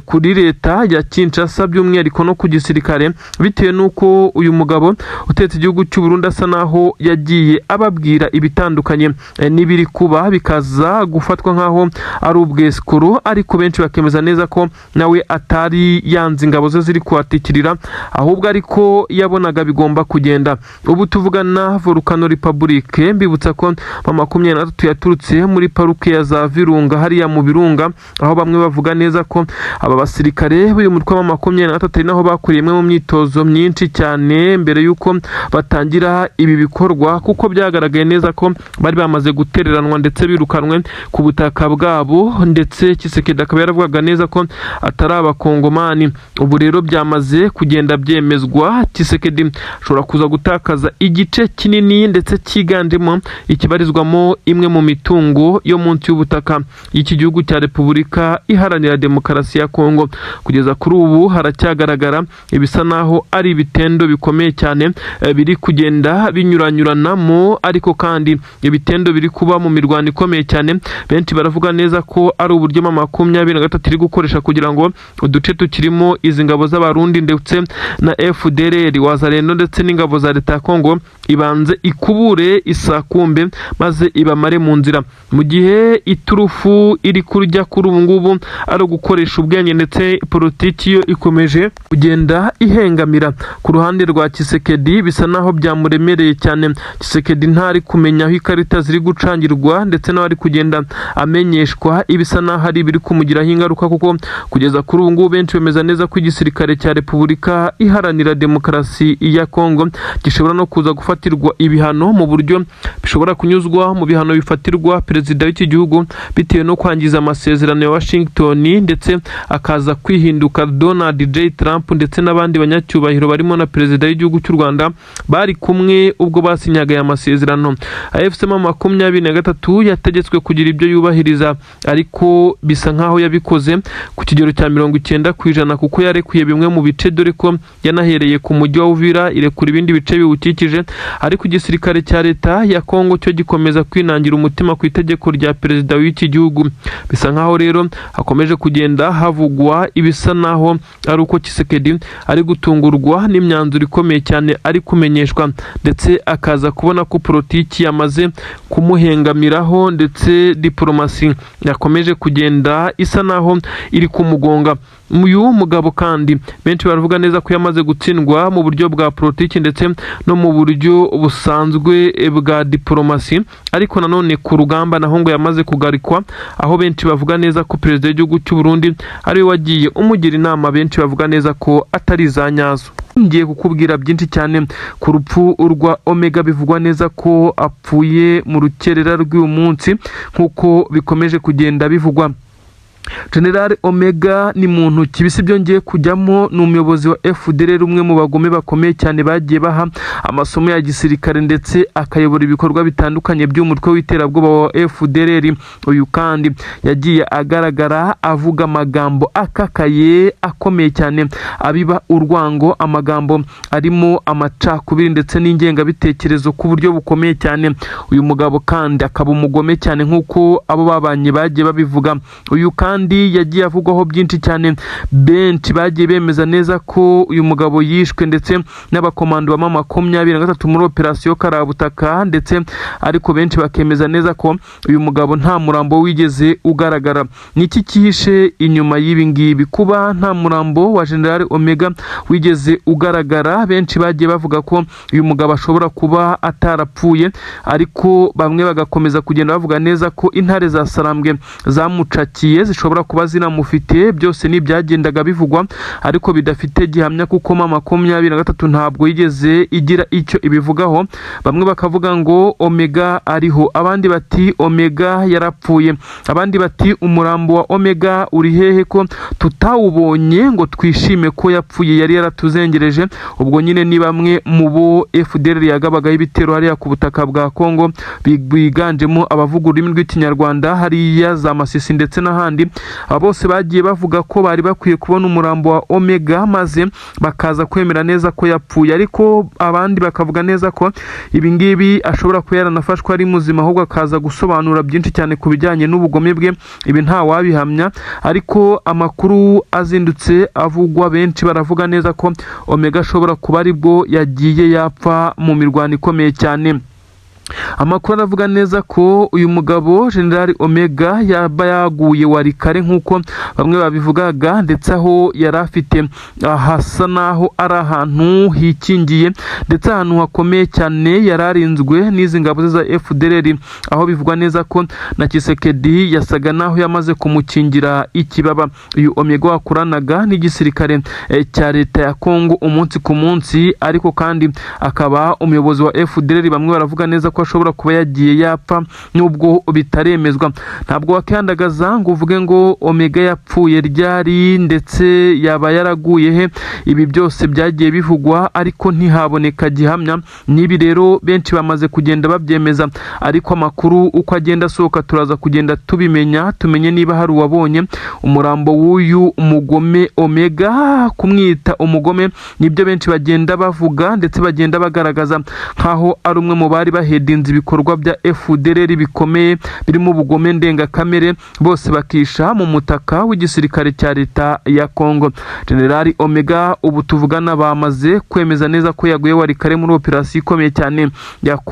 A: kuri leta ya Kinshasa by'umwihariko no ku gisirikare, bitewe nuko uyu mugabo utetse igihugu cy'u Burundi asa naho yagiye ababwira ibitandukanye n'ibiri kuba bikaza gufatwa nkaho ari ubweskuru, ariko benshi bakemeza neza ko nawe atari yanze ingabo ze ziri kuhatikirira, ahubwo ariko yabonaga bigomba kugenda. Ubu tuvugana Volcano Republic, mbibutsa ko M23 yaturutse muri paruke ya za Virunga hariya mu birunga, aho bamwe bavuga neza ko aba basirikare b'uyu mutwe wa M23 naho bakuriyemwe mu myitozo myinshi cyane mbere yuko batangira ibi bikorwa, kuko byagaragaye neza ko bari bamaze gutereranwa ndetse birukanwe ku butaka bwabo, ndetse Tshisekedi akaba yaravugaga neza ko atari abakongomani. Ubu rero byamaze kugenda byemezwa, Tshisekedi ashobora kuza gutakaza igice kinini ndetse cyiganjemo ikibarizwamo imwe mu mitungo yo munsi y'ubutaka y'iki gihugu cya Repubulika Iharanira Demokarasi ya Kongo. Kugeza kuri ubu haracyagaragara ibisa naho ari ibitendo bikomeye cyane biri kugenda binyuranyuranamo, ariko kandi ibitendo biri kuba mu mirwano ikomeye cyane. Benshi baravuga neza ko ari uburyo M23 iri gukoresha kugira ngo uduce tukirimo izi ngabo z'abarundi ndetse na FDLR Wazalendo ndetse n'ingabo za leta ya Kongo ibanze ikubure isakumbe maze ibamare mu nzira, mu gihe iturufu iri kurya kuri ubu ngubu ari gukoresha ubwenge ndetse politiki yo ikomeje kugenda ihengamira ku ruhande rwa Tshisekedi. Bisa naho byamuremereye cyane, Tshisekedi ntari kumenya aho ikarita ziri gucangirwa ndetse naho ari kugenda amenyeshwa ibisa naho ari biri kumugiraho ingaruka, kuko kugeza kuri ubu ngubu benshi bemeza neza ko igisirikare cya Repubulika Iharanira Demokarasi ya Kongo gishobora no kuza gufatirwa ibihano mu buryo bishobora kunyuzwa mu bihano bifatirwa perezida w'iki gihugu bitewe no kwangiza amasezerano ya Washington, ndetse akaza kwihinduka Donald J Trump ndetse n'abandi banyacyubahiro barimo na perezida w'igihugu cy'u Rwanda bari kumwe ubwo basinyaga aya masezerano. FC23 yategetswe kugira ibyo yubahiriza, ariko bisa nkaho yabikoze ku kigero cya 90% kuko yarekuye bimwe mu bice, dore ko yanahereye ku mujyi wa Uvira irekura ibindi bice biwukikije. Ariko igisirikare cya leta ya Kongo cyo gikomeza kwinangira umutima ku itegeko rya perezida w'iki gihugu. Bisa nkaho rero hakomeje kugenda havugwa ibisa naho ari uko Tshisekedi ari gutungurwa n'imyanzuro ikomeye cyane ari kumenyeshwa, ndetse akaza kubona ko politiki yamaze kumuhengamiraho ndetse diplomasi yakomeje kugenda isa naho iri kumugonga. Uyu mugabo kandi benshi baravuga neza ko yamaze gutsindwa mu buryo bwa politiki ndetse no mu buryo busanzwe bwa diplomasi, ariko nanone ku rugamba naho ngo yamaze guhagarikwa, aho benshi bavuga neza ko perezida w'igihugu cy'u Burundi ari we wagiye umugira inama, benshi bavuga neza ko atari za nyazo. Ngiye kukubwira byinshi cyane ku rupfu rwa Omega, bivugwa neza ko apfuye mu rukerera rw'uyu munsi nk'uko bikomeje kugenda bivugwa. General Omega ni muntu kibisi byongeye kujyamo, ni umuyobozi wa FDLR, umwe mu bagome bakomeye cyane bagiye baha amasomo ya gisirikare ndetse akayobora ibikorwa bitandukanye by'umutwe w'iterabwoba wa FDLR. Uyu kandi yagiye agaragara avuga amagambo akakaye akomeye cyane abiba urwango, amagambo arimo amacakubiri ndetse n'ingengabitekerezo ku buryo bukomeye cyane. Uyu mugabo kandi akaba umugome cyane nk'uko abo babanye bagiye babivuga. Uyu kandi yagiye avugwaho byinshi cyane, benshi bagiye bemeza neza ko uyu mugabo yishwe ndetse n'abakomando ba 23 muri operasiyo Karabutaka, ndetse ariko benshi bakemeza neza ko uyu mugabo nta murambo wigeze ugaragara. Niki kihishe inyuma y'ibi ngibi kuba nta murambo wa General Omega wigeze ugaragara? Benshi bagiye bavuga ko uyu mugabo ashobora kuba atarapfuye, ariko bamwe bagakomeza kugenda bavuga neza ko intare za Sarambwe zamucakiye zishobora kuba zinamufite. Byose ni byagendaga bivugwa ariko bidafite gihamya, kuko 23 ntabwo yigeze igira icyo ibivugaho. Bamwe bakavuga ngo Omega ariho, abandi bati Omega yarapfuye, abandi bati umurambo wa Omega uri hehe ko tutawubonye ngo twishime ko yapfuye, yari yaratuzengereje. Ubwo nyine ni bamwe mu bo FDLR yagabagaho ibitero hariya ku butaka bwa Kongo, biganjemo abavuga ururimi rw'ikinyarwanda hariya za Masisi ndetse n'ahandi. Bose bagiye bavuga ko bari bakwiye kubona umurambo wa Omega maze bakaza kwemera neza ko yapfuye, ariko abandi bakavuga neza ko ibi ngibi ashobora kuba yaranafashwe ari muzima, ahubwo akaza gusobanura byinshi cyane ku bijyanye n'ubugome bwe. Ibi nta wabihamya, ariko amakuru azindutse avugwa, benshi baravuga neza ko Omega ashobora kuba aribwo yagiye yapfa mu mirwano ikomeye cyane. Amakuru aravuga neza ko uyu mugabo General Omega yaba yaguye warikare nk'uko bamwe babivugaga, ndetse aho yari afite hasa naho ari ahantu hikingiye ndetse ahantu hakomeye cyane, yararinzwe n'izi ngabo za FDLR, aho bivugwa neza ko na Kisekedi yasaga naho yamaze kumukingira ikibaba. Uyu Omega wakuranaga n'igisirikare cya leta ya Kongo umunsi ku munsi, ariko kandi akaba umuyobozi wa FDLR. Bamwe baravuga neza ko ashobora kuba yagiye yapfa nubwo bitaremezwa. Ntabwo wakandagaza ngo uvuge ngo Omega yapfuye ryari ndetse yaba yaraguye he. Ibi byose byagiye bivugwa ariko ntihaboneka gihamya. Nibi rero benshi bamaze kugenda babyemeza, ariko amakuru uko agenda asohoka turaza kugenda tubimenya, tumenye niba hari uwabonye umurambo w'uyu umugome Omega. Kumwita umugome nibyo benshi bagenda bavuga ndetse bagenda bagaragaza nkaho ari umwe mu bari bahedinze ibikorwa bya FDLR bikomeye birimo ubugome ndengakamere, bose bakisha mu mutaka w'igisirikare cya leta ya Kongo. General Omega ubu tuvugana bamaze kwemeza neza ko yaguye warikare muri operasiyo ikomeye cyane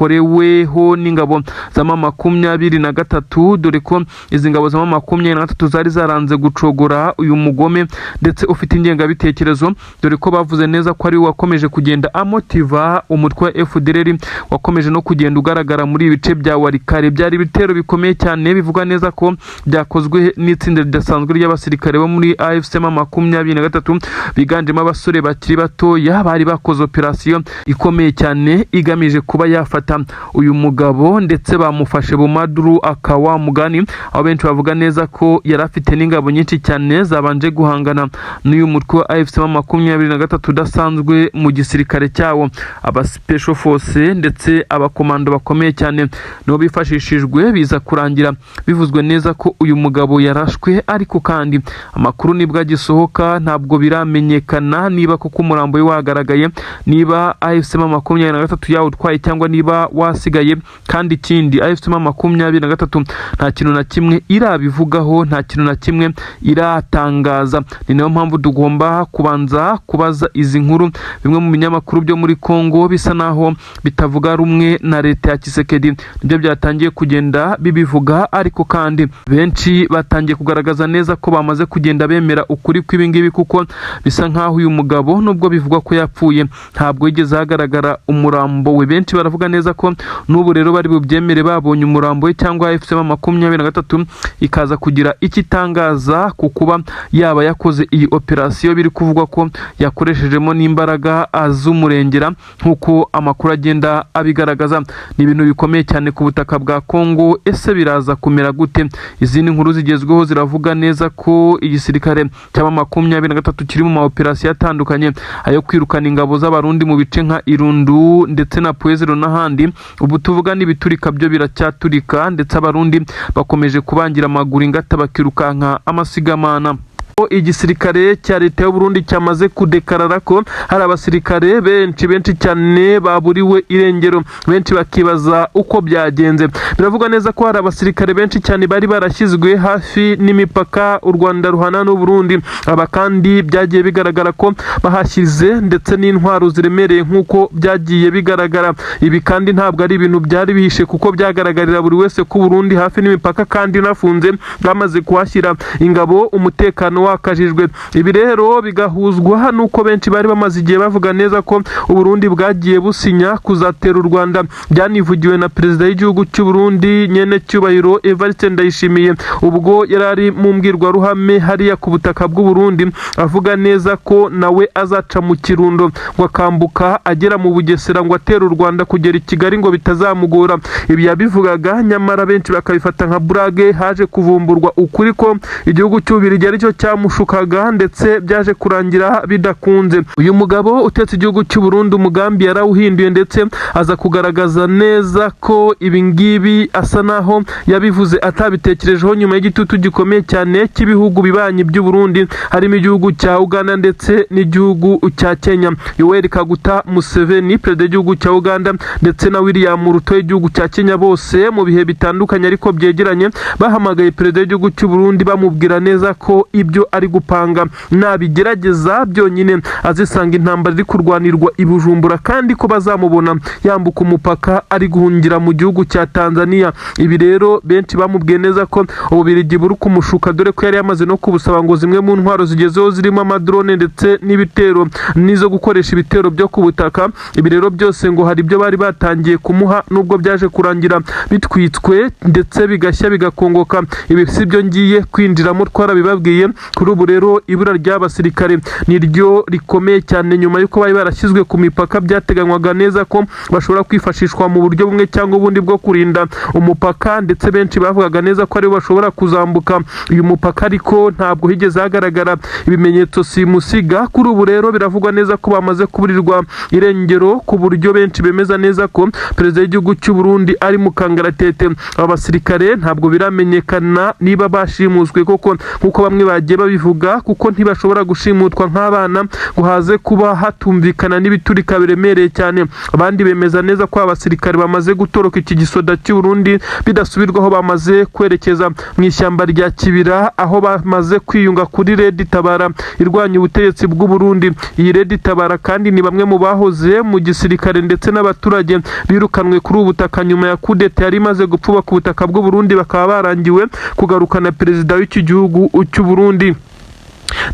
A: yakoreweho n'ingabo za 23, dore ko izi ngabo za 23 zari zaranze gucogora uyu mugome ndetse ufite ingengabitekerezo, dore ko bavuze neza ko ari wakomeje kugenda amotiva umutwe wa FDLR, wakomeje no kugenda ugaragara muri ibice bya warikare. Byari ibitero bikomeye cyane, bivugwa neza ko byakozwe n'itsinda ridasanzwe ry'abasirikare bo muri AFC 23 biganjemo abasore bakiri batoya, bari bakoze operasiyo ikomeye cyane igamije kuba yafata uyu mugabo, ndetse bamufashe Bumaduru akawa mugani, aho benshi bavuga neza ko yari afite n'ingabo nyinshi cyane zabanje guhangana n'uyu mutwe wa AFC 23 udasanzwe mu gisirikare cyawo. Aba special force ndetse abakomando bakomeye cyane no bifashishijwe, biza kurangira bivuzwe neza ko uyu mugabo yarashwe, ariko kandi amakuru nibwo agisohoka ntabwo biramenyekana niba koko umurambo wagaragaye, niba AFC 23 yawutwaye cyangwa niba wasigaye. Kandi ikindi AFC 23 nta kintu na kimwe irabivugaho, nta kintu na kimwe iratangaza. Ni nayo mpamvu tugomba kubanza kubaza izi nkuru bimwe mu binyamakuru byo muri Kongo bisa naho bitavuga rumwe na leta leta ya Tshisekedi nibyo byatangiye kugenda bibivuga, ariko kandi benshi batangiye kugaragaza neza ko bamaze kugenda bemera ukuri kw'ibingibi, kuko bisa nkaho uyu mugabo nubwo bivugwa ko yapfuye ntabwo yigeze hagaragara umurambo we. Benshi baravuga neza ko n'ubu rero bari bubyemere babonye umurambo we, cyangwa FCM23 ikaza kugira ikitangaza ku kuba yaba yakoze iyi operasiyo biri kuvugwa ko yakoreshejemo n'imbaraga z'umurengera nk'uko amakuru agenda abigaragaza. Ni ibintu bikomeye cyane ku butaka bwa Kongo. Ese biraza kumera gute? Izindi nkuru zigezweho ziravuga neza ko igisirikare cy'aba 23 kiri mu maoperasiyo atandukanye ayo kwirukana ingabo z'abarundi mu bice nka Irundu ndetse na Pwezero n'ahandi. Ubu tuvuga n'ibiturika byo biracyaturika, ndetse abarundi bakomeje kubangira amaguru ingata bakirukanka amasigamana. Igisirikare cya leta y'u Burundi cyamaze kudekarara ko hari abasirikare benshi cyane baburiwe irengero. Benshi bakibaza uko byagenze. Biravuga neza ko hari abasirikare benshi cyane bari barashyizwe hafi n'imipaka u Rwanda ruhana n'u Burundi. Aba kandi byagiye bigaragara ko bahashyize ndetse n'intwaro ziremereye nk'uko byagiye bigaragara. Ibi kandi ntabwo ari ibintu byari bihishe, kuko byagaragarira buri wese ko Burundi hafi n'imipaka kandi nafunze bamaze kuhashyira ingabo, umutekano wakajijwe. Ibi rero bigahuzwa nuko benshi bari bamaze igihe bavuga neza ko Uburundi bwagiye businya kuzatera u Rwanda. Byanivugiwe na perezida w'igihugu cy'u Burundi nyene cyubahiro Evariste Ndayishimiye ubwo yarari mu mbwirwaruhame hariya ku butaka bw'u Burundi, avuga neza ko nawe azaca mu Kirundo ngo akambuka agera mu Bugesera ngo atera u Rwanda kugera i Kigali ngo bitazamugora. Ibi yabivugaga, nyamara benshi bakabifata nka burage. Haje kuvumburwa ukuri ko igihugu cy'Ububiligi ari cyo cyamushukaga, ndetse byaje kurangira bidakunze. Uyu mugabo utetse igihugu cy'u Burundi umugambi yarawuhinduye, ndetse aza kugaragaza neza ko ibi ngibi asa naho yabivuze atabitekerejeho nyuma y'igitutu gikomeye cyane cy'ibihugu bibanyi by'u Burundi, harimo igihugu cya Uganda ndetse n'igihugu cya Kenya. Yoweri Kaguta Museveni perezida w'igihugu cya Uganda ndetse na William Ruto w'igihugu cya Kenya, bose mu bihe bitandukanye ariko byegeranye bahamagaye perezida w'igihugu cy'u Burundi bamubwira neza ko ibyo ari gupanga nabigerageza byonyine azisanga intambara iri kurwanirwa i Bujumbura, kandi ko bazamubona yambuka umupaka ari guhungira mu gihugu cya Tanzania. Ibi rero benshi bamubwiye neza ko Ububiligi buri kumushuka, dore ko yari yamaze no kubusaba ngo zimwe mu ntwaro zigezeho zirimo amadrone ndetse n'ibitero nizo gukoresha ibitero byo ku butaka. Ibi rero byose ngo hari ibyo bari batangiye kumuha, nubwo byaje kurangira bitwitswe ndetse bigashya bigakongoka. Ibi si byo ngiye kwinjiramo, twarabibabwiye. Kuri ubu rero ibura ry'abasirikare niryo rikomeye cyane nyuma y'uko bari barashyizwe ku mipaka. Byateganywaga neza ko bashobora kwifashishwa mu buryo bumwe cyangwa ubundi bwo kurinda umupaka, ndetse benshi bavugaga neza ko aribo bashobora kuzambuka uyu mupaka, ariko ntabwo higeze hagaragara ibimenyetso simusiga. Kuri ubu rero biravugwa neza ko bamaze kuburirwa irengero, ku buryo benshi bemeza neza ko perezida w'igihugu cy'u Burundi ari mu kangaratete. Aba basirikare ntabwo biramenyekana niba bashimuswe koko nkuko bamwe bagiye babivuga, kuko ntibashobora gushimutwa nk'abana ngo haze kuba hatumvikana n'ibiturika biremereye cyane. Abandi bemeza neza ko abasirikare bamaze gutoroka iki gisoda cy'u Burundi bidasubirwaho, bamaze kwerekeza mu ishyamba rya Kibira, aho bamaze kwiyunga kuri Red Tabara irwanya ubutegetsi bw'u Burundi. Iyi Red Tabara kandi ni bamwe mu bahoze mu gisirikare ndetse n'abaturage birukanwe kuri ubu butaka nyuma ya kudeta yari imaze gupfuba ku butaka bw'u Burundi, bakaba barangiwe kugarukana perezida w'iki gihugu cy'u Burundi.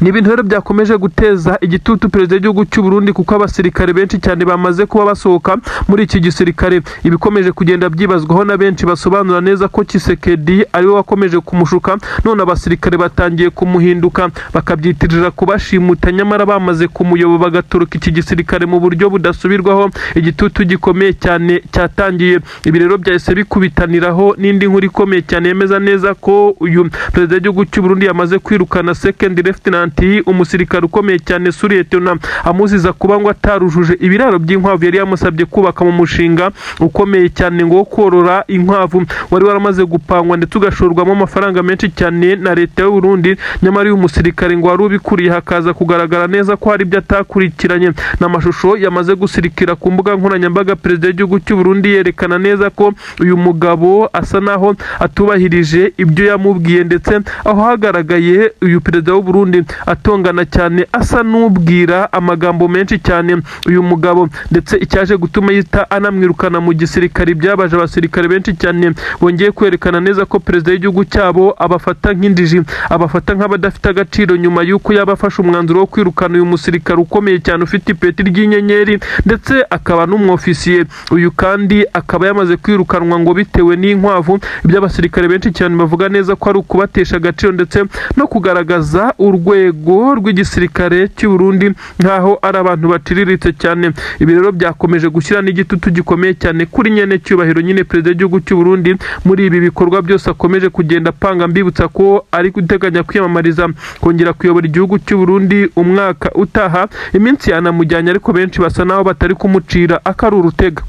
A: Ni ibintu rero byakomeje guteza igitutu perezida w'igihugu cy'u Burundi, kuko abasirikare benshi cyane bamaze kuba basohoka muri iki gisirikare. Ibikomeje kugenda byibazwaho na benshi basobanura neza ko Tshisekedi ariwe wakomeje kumushuka, none abasirikare batangiye kumuhinduka bakabyitirira kubashimuta, nyamara bamaze kumuyoba bagatoroka iki gisirikare mu buryo budasubirwaho. Igitutu gikomeye cyane cyatangiye. Ibi rero byahise bikubitaniraho n'indi nkuru ikomeye cyane yemeza neza ko uyu perezida w'igihugu cy'u Burundi yamaze kwirukana second Lieutenant umusirikare ukomeye cyane Suryetona, amuziza kuba ngo atarujuje ibiraro by'inkwavu yari yamusabye kubaka mu mushinga ukomeye cyane ngo korora inkwavu wari waramaze gupangwa ndetse ugashorwamo amafaranga menshi cyane na leta y'u Burundi. Nyamara uyu musirikare ngo wari ubikuriye hakaza kugaragara neza ko hari ibyo atakurikiranye. N'amashusho yamaze gusirikira ku mbuga nkoranyambaga perezida w'igihugu cy'u Burundi yerekana neza ko uyu mugabo asa naho atubahirije ibyo yamubwiye, ndetse aho hagaragaye uyu perezida w'u Burundi atongana cyane asa n'ubwira amagambo menshi cyane uyu mugabo, ndetse icyaje gutuma yita anamwirukana mu gisirikare byabaje abasirikare benshi cyane bongeye kwerekana neza ko perezida w'igihugu cyabo abafata nk'indiji, abafata nk'abadafite agaciro nyuma y'uko yabafashe umwanzuro wo kwirukana uyu musirikare ukomeye cyane ufite ipeti ry'inyenyeri ndetse akaba n'umwofisiye. Uyu kandi akaba yamaze kwirukanwa ngo bitewe n'inkwavu, iby'abasirikare benshi cyane bavuga neza ko ari ukubatesha agaciro ndetse no kugaragaza urwego rw'igisirikare cy'u Burundi nkaho ari abantu baciriritse cyane. Ibi rero byakomeje gushyira n'igitutu gikomeye cyane kuri nyene cyubahiro nyine perezida w'igihugu cy'u Burundi muri ibi bikorwa byose akomeje kugenda apanga, mbibutsa ko ari guteganya kwiyamamariza kongera kuyobora igihugu cy'u Burundi umwaka utaha. Iminsi yanamujyanye ariko benshi basa naho batari kumucira akari urutega.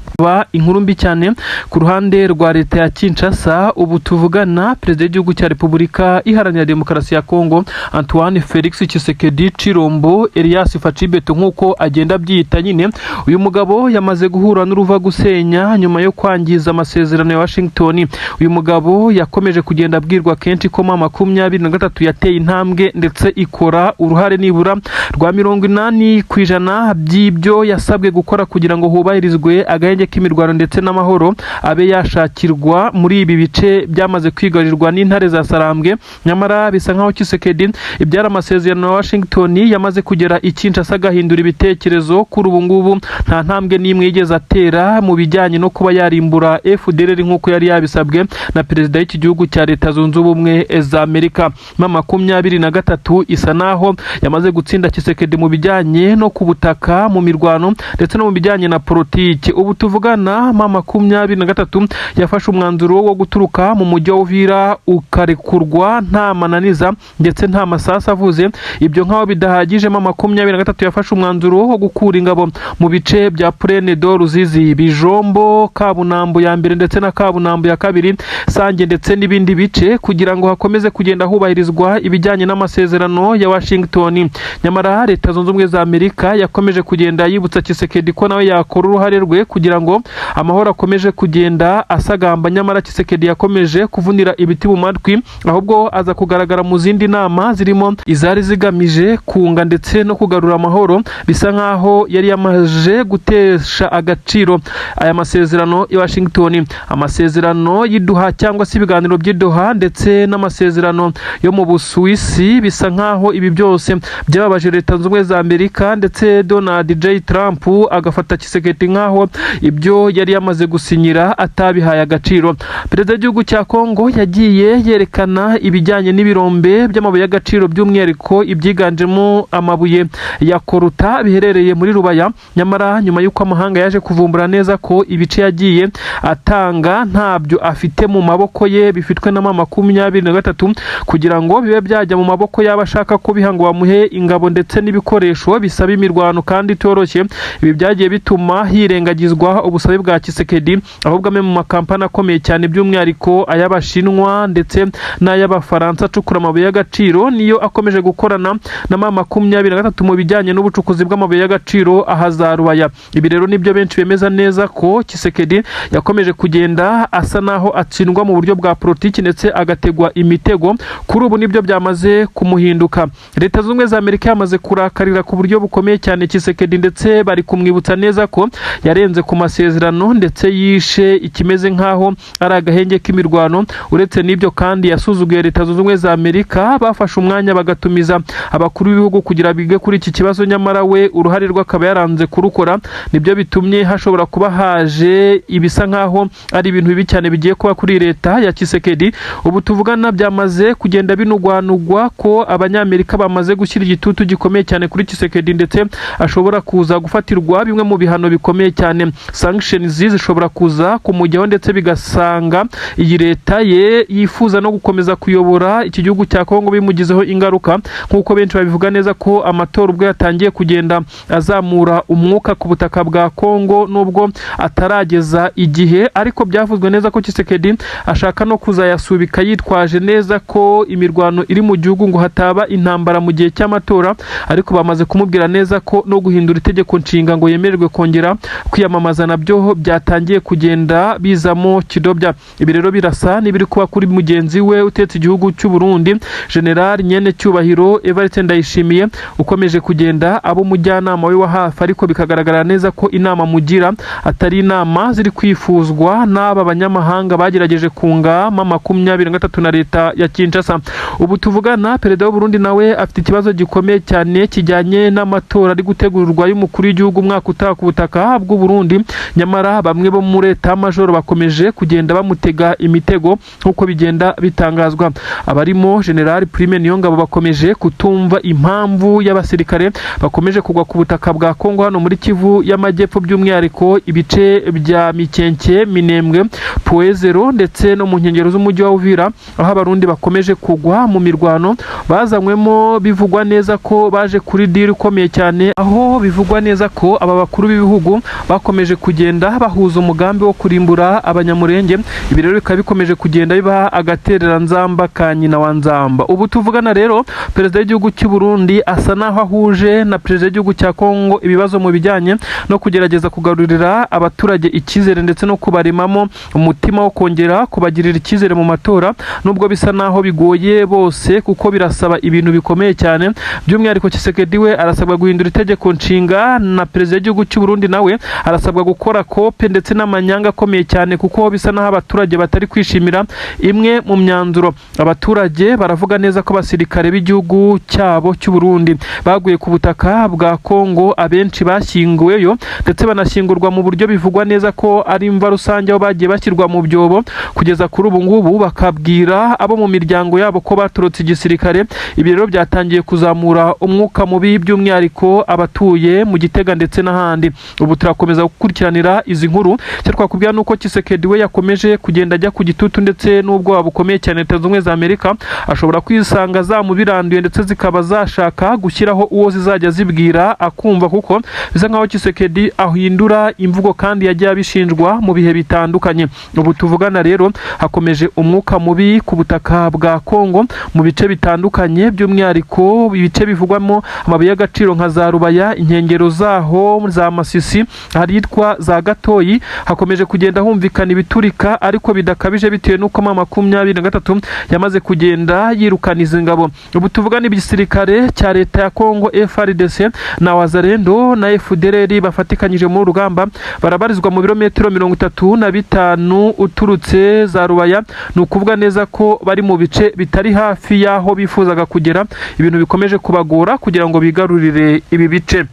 A: Inkuru mbi cyane ku ruhande rwa leta ya Kinshasa. Ubu tuvugana perezida w'igihugu cya Repubulika Iharanira Demokarasi ya Kongo Antoine Felix Tshisekedi Chilombo Elias Facibeto nk'uko agenda abyita nyine, uyu mugabo yamaze guhura n'uruva gusenya nyuma yo kwangiza amasezerano ya Washington. Uyu mugabo yakomeje kugenda abwirwa kenshi ko M23 yateye intambwe ndetse ikora uruhare nibura rwa 80% by'ibyo yasabwe gukora kugira ngo hubahirizwe agahenge k'imirwano ndetse n'amahoro abe yashakirwa muri ibi bice byamaze kwigarirwa n'intare za Sarambwe. Nyamara bisa nkaho Tshisekedi ibyara amasezerano ya Washington yamaze kugera i Kinshasa agahindura ibitekerezo. Kuri ubu ngubu nta ntambwe n'imwe yigeze atera mu bijyanye no kuba yarimbura FDLR nk'uko yari yabisabwe na perezida w'iki gihugu cya Leta Zunze Ubumwe za Amerika. M23 isa naho yamaze gutsinda Tshisekedi mu bijyanye no kubutaka, mu mirwano ndetse no mu bijyanye na politiki. Ubu tuvugana M23 yafashe umwanzuro wo guturuka mu mujyi wa Uvira ukarekurwa nta mananiza ndetse nta masasa avuze. Ibyo nkaho bidahagije, M23 yafashe umwanzuro wo gukura ingabo mu bice bya Plaine de Ruzizi, Bijombo, Kabunambo ya mbere ndetse na Kabunambo ya kabiri, Sange ndetse n'ibindi bice kugira ngo hakomeze kugenda hubahirizwa ibijyanye n'amasezerano ya Washington. Nyamara Leta Zunze Ubumwe za Amerika yakomeje kugenda yibutsa Tshisekedi ko nawe yakora uruhare rwe kugira ngo amahoro akomeje kugenda asagamba. Nyamara Tshisekedi yakomeje kuvunira ibiti mu matwi, ahubwo aza kugaragara mu zindi nama zirimo izari zigamije kunga ndetse no kugarura amahoro. Bisa nkaho yari yamaje gutesha agaciro aya masezerano ya Washington, amasezerano y'Idoha cyangwa se ibiganiro by'Idoha ndetse n'amasezerano yo mu Busuwisi. Bisa nkaho ibi byose byababaje Leta Zunze Ubumwe za Amerika ndetse Donald J. Trump agafata Tshisekedi nkaho ibyo yari yamaze gusinyira atabihaye agaciro. Perezida w'igihugu cya Kongo yagiye yerekana ibijyanye n'ibirombe by'amabuye y'agaciro by'umwihariko ibyiganjemo amabuye ya koruta biherereye muri Rubaya. Nyamara nyuma y'uko amahanga yaje kuvumbura neza ko ibice yagiye atanga ntabyo afite mu maboko ye bifitwe na M23 kugira ngo bibe byajya mu maboko y'abashaka ko biha ngo bamuhe ingabo ndetse n'ibikoresho bisaba imirwano kandi toroshye. Ibi byagiye bituma hirengagizwa ubusabe bwa Tshisekedi, ahubwo amwe mu makampani akomeye cyane by'umwihariko ay'Abashinwa ndetse n'ay'Abafaransa acukura amabuye y'agaciro niyo akomeje gukorana na M23 mu bijyanye n'ubucukuzi bw'amabuye y'agaciro ahaza Rubaya. Ibi rero nibyo benshi bemeza neza ko Tshisekedi yakomeje kugenda asa naho atsindwa mu buryo bwa politiki ndetse agategwa imitego. Kuri ubu nibyo byamaze kumuhinduka. Leta Zunze Ubumwe za Amerika yamaze kurakarira ku buryo bukomeye cyane Tshisekedi ndetse bari kumwibutsa neza ko yarenze ku masezerano ndetse yishe ikimeze nkaho ari agahenge k'imirwano. Uretse n'ibyo kandi yasuzuguye Leta Zunze Ubumwe za Amerika, bafashe umwanya bagatumiza abakuru b'ibihugu kugira bige kuri iki kibazo, nyamara we uruhare rwe akaba yaranze kurukora. Nibyo bitumye hashobora kuba haje ibisa nkaho ari ibintu bibi cyane bigiye kuba kuri leta ya Tshisekedi. Ubu tuvugana byamaze kugenda binugwanugwa ko Abanyamerika bamaze gushyira igitutu gikomeye cyane kuri Tshisekedi ndetse ashobora kuza gufatirwa bimwe mu bihano bikomeye cyane. Sanctions zishobora kuza kumujyaho ndetse bigasanga iyi leta ye yifuza no gukomeza kuyobora iki gihugu cya Kongo bimugizeho ingaruka, nkuko benshi babivuga neza ko amatora ubwo yatangiye kugenda azamura umwuka ku butaka bwa Kongo nubwo atarageza igihe, ariko byavuzwe neza ko Tshisekedi ashaka no kuzayasubika yitwaje neza ko imirwano iri mu gihugu ngo hataba intambara mu gihe cy'amatora. Ariko bamaze kumubwira neza ko no guhindura itegeko nshinga ngo yemererwe kongera kwiyamamaza nabyo byatangiye kugenda bizamo kidobya. Ibi rero birasa n'ibiri kuba kuri mugenzi we utetse igihugu cy'u Burundi General Nyene Cyubahiro cyubahiro Evariste Ndayishimiye ukomeje kugenda abo umujyanama we wa hafi, ariko bikagaragara neza ko inama mugira atari inama ziri kwifuzwa n'aba banyamahanga bagerageje kunga M23 na leta ya Kinshasa. Ubu tuvugana perezida w'u Burundi nawe afite ikibazo gikomeye cyane kijyanye n'amatora ari gutegurwa y'umukuru w'igihugu umwaka utaha ku butaka bw'u Burundi, nyamara bamwe bo muri leta majoro bakomeje kugenda bamutega imitego nk'uko bigenda bitangazwa. Abarimo General Prime Niyongabo bakomeje kutumva impamvu y'abasirikare bakomeje kugwa ku butaka bwa Kongo hano muri Kivu y'Amajyepfo, by'umwihariko ibice bya Mikenke, Minembwe, Poezero ndetse no mu nkengero z'umujyi wa Uvira, aho abarundi bakomeje kugwa mu mirwano bazanywemo. Bivugwa neza ko baje kuri deal ikomeye cyane, aho bivugwa neza ko aba bakuru b'ibihugu bakomeje kugenda bahuza umugambi wo kurimbura abanyamurenge. Ibi rero bikaba bikomeje kugenda biba agaterera nzamba ka nyina wa nzamba. Ubu tuvugana rero perezida w'igihugu cy'u Burundi asa naho ahuje na perezida w'igihugu cya Kongo ibibazo mu bijyanye no kugerageza kugarurira abaturage icyizere ndetse no kubaremamo umutima wo kongera kubagirira icyizere mu matora, nubwo bisa naho bigoye bose kuko birasaba ibintu bikomeye cyane. By'umwihariko Tshisekedi we arasabwa guhindura itegeko nshinga, na perezida w'igihugu cy'u Burundi nawe arasabwa gukora kope ndetse n'amanyanga akomeye cyane, kuko bisa naho abaturage batari kwishimira imwe mu myanzuro. Abaturage baravuga neza ko abasirikare b'igihugu cyabo cy'u Burundi baguye ku butaka bwa Kongo, abenshi bashyinguweyo ndetse banashyingurwa mu buryo bivugwa neza ko ari imva rusange, aho bagiye bashyirwa mu byobo. Kugeza kuri ubu ngubu bakabwira abo mu miryango yabo ko baturutse igisirikare. Ibi rero byatangiye kuzamura umwuka mubi, by'umwihariko abatuye mu Gitega ndetse n'ahandi. Ubu turakomeza gukurikiranira izi nkuru. Icyo twakubwira nuko Tshisekedi we yakomeje kugenda ajya ku gitutu ndetse n'ubwoba bukomeye cyane Leta Zunze Ubumwe za Amerika ashobora kwisanga zamubiranduye ndetse zikaba zashaka gushyiraho uwo zizajya zibwira akumva, kuko bisa nkaho Tshisekedi ahindura imvugo kandi yagiye abishinjwa mu bihe bitandukanye. Ubu tuvugana rero hakomeje umwuka mubi ku butaka bwa Kongo mu bice bitandukanye, by'umwihariko ibice bivugwamo amabuye y'agaciro nka za Rubaya, inkengero zaho za Masisi, haritwa za Gatoyi. Hakomeje kugenda humvikana ibiturika ariko bidakabije bitewe n'uko M23 yamaze kugenda yirukana izi ngabo. Ubu tuvugana igisirikare cya leta ya Kongo FARDC na Wazalendo na FDLR bafatikanyije mu rugamba, barabarizwa mu birometero 35 uturutse za Rubaya. Ni ukuvuga neza ko bari mu bice bitari hafi y'aho bifuzaga kugera. Ibintu bikomeje kubagora kugira ngo bigarurire ibi bice.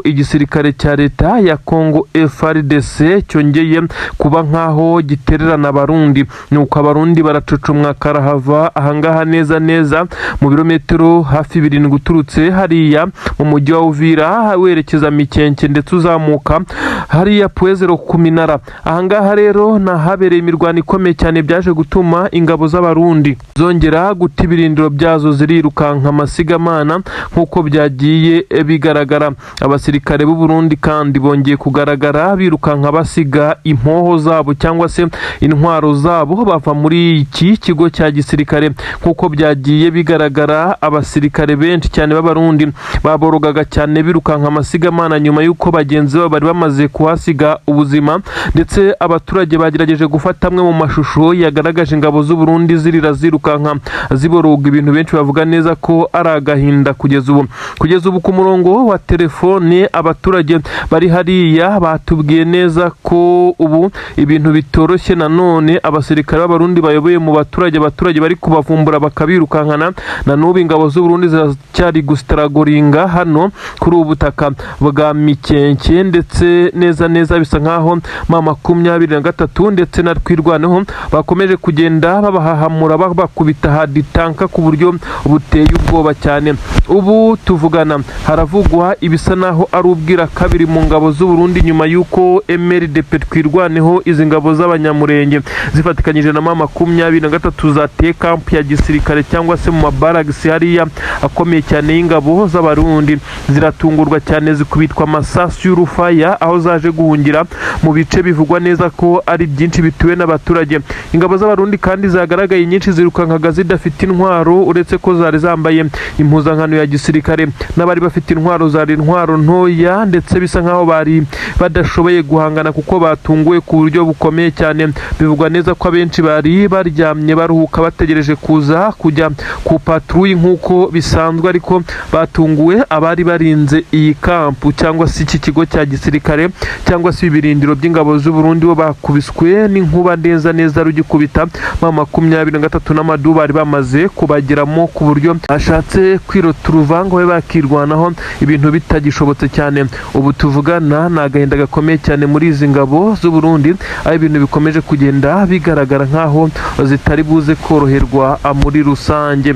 A: Igisirikare cya leta ya Kongo FARDC cyongeye kuba nkaho gitererana abarundi, nuko abarundi baracucumwa karahava ahangaha neza mu birometero hafi 7 uturutse hariya mu mujyi wa Uvira werekeza Mikenke ndetse uzamuka hariya Poezero ku Minara. Ahangaha rero nahabereye imirwano ikomeye cyane, byaje gutuma ingabo z'abarundi zongera guta ibirindiro byazo zirirukanka amasigamana nk'uko byagiye bigaragara. Abasirikare b'u Burundi kandi bongeye kugaragara birukanka basiga impoho zabo cyangwa se intwaro zabo bava muri iki kigo cya gisirikare. Nk'uko byagiye bigaragara, abasirikare benshi cyane b'abarundi baborogaga cyane birukanka amasigamana nyuma y'uko bagenzi babo bari bamaze kuhasiga ubuzima, ndetse abaturage bagerageje gufata amwe mu mashusho yagaragaje ingabo z'u Burundi zirira zirukanka ziboroga. Ibintu benshi bavuga neza ko ari agahinda. Kugeza ubu ku murongo wa telefone abaturage bari hariya batubwiye neza ko ubu ibintu bitoroshye. Nanone abasirikare b'abarundi bayoboye mu baturage bari kubavumbura bakabirukankana. Na n'ubu ingabo z'u Burundi ziracyari gustaragoringa hano kuri ubu butaka bwa Mikenke, ndetse neza bisa nkaho M23 ndetse na Twirwaneho bakomeje kugenda babahahamura babakubita haditanka ku buryo buteye ubwoba cyane. Ubu tuvugana haravugwa ibisa naho ari ubwira kabiri mu ngabo z'u Burundi nyuma y'uko MRDP Twirwaneho izi ngabo z'abanyamurenge zifatikanyije na M23 zateye camp ya gisirikare cyangwa se mu mabaragisi hariya akomeye cyane y'ingabo z'abarundi. Ziratungurwa cyane zikubitwa amasasu y'urufaya aho zaje guhungira mu bice bivugwa neza ko ari byinshi bituwe n'abaturage. Ingabo z'abarundi kandi zagaragaye nyinshi zirukankaga zidafite intwaro, uretse ko zari zambaye impuzankano ya gisirikare. N'abari bafite intwaro zari intwaro nto ntoya ndetse bisa nkaho bari badashoboye guhangana kuko batunguwe ku buryo bukomeye cyane. Bivugwa neza ko abenshi bari baryamye baruhuka bategereje kuza kujya ku patrouille nk'uko bisanzwe, ariko batunguwe abari barinze iyi kampu cyangwa se iki kigo cya gisirikare cyangwa se ibirindiro by'ingabo z'u Burundi, bo bakubiswe n'inkuba neza rugikubita. 23 n'amadu bari bamaze kubageramo ku buryo ashatse kwiroturuva ngo babe bakirwanaho ibintu bitagishobotse cyane. Ubu tuvugana ni agahinda gakomeye cyane muri izi ngabo z'u Burundi, aho ibintu bikomeje kugenda bigaragara nkaho zitari buze koroherwa muri rusange.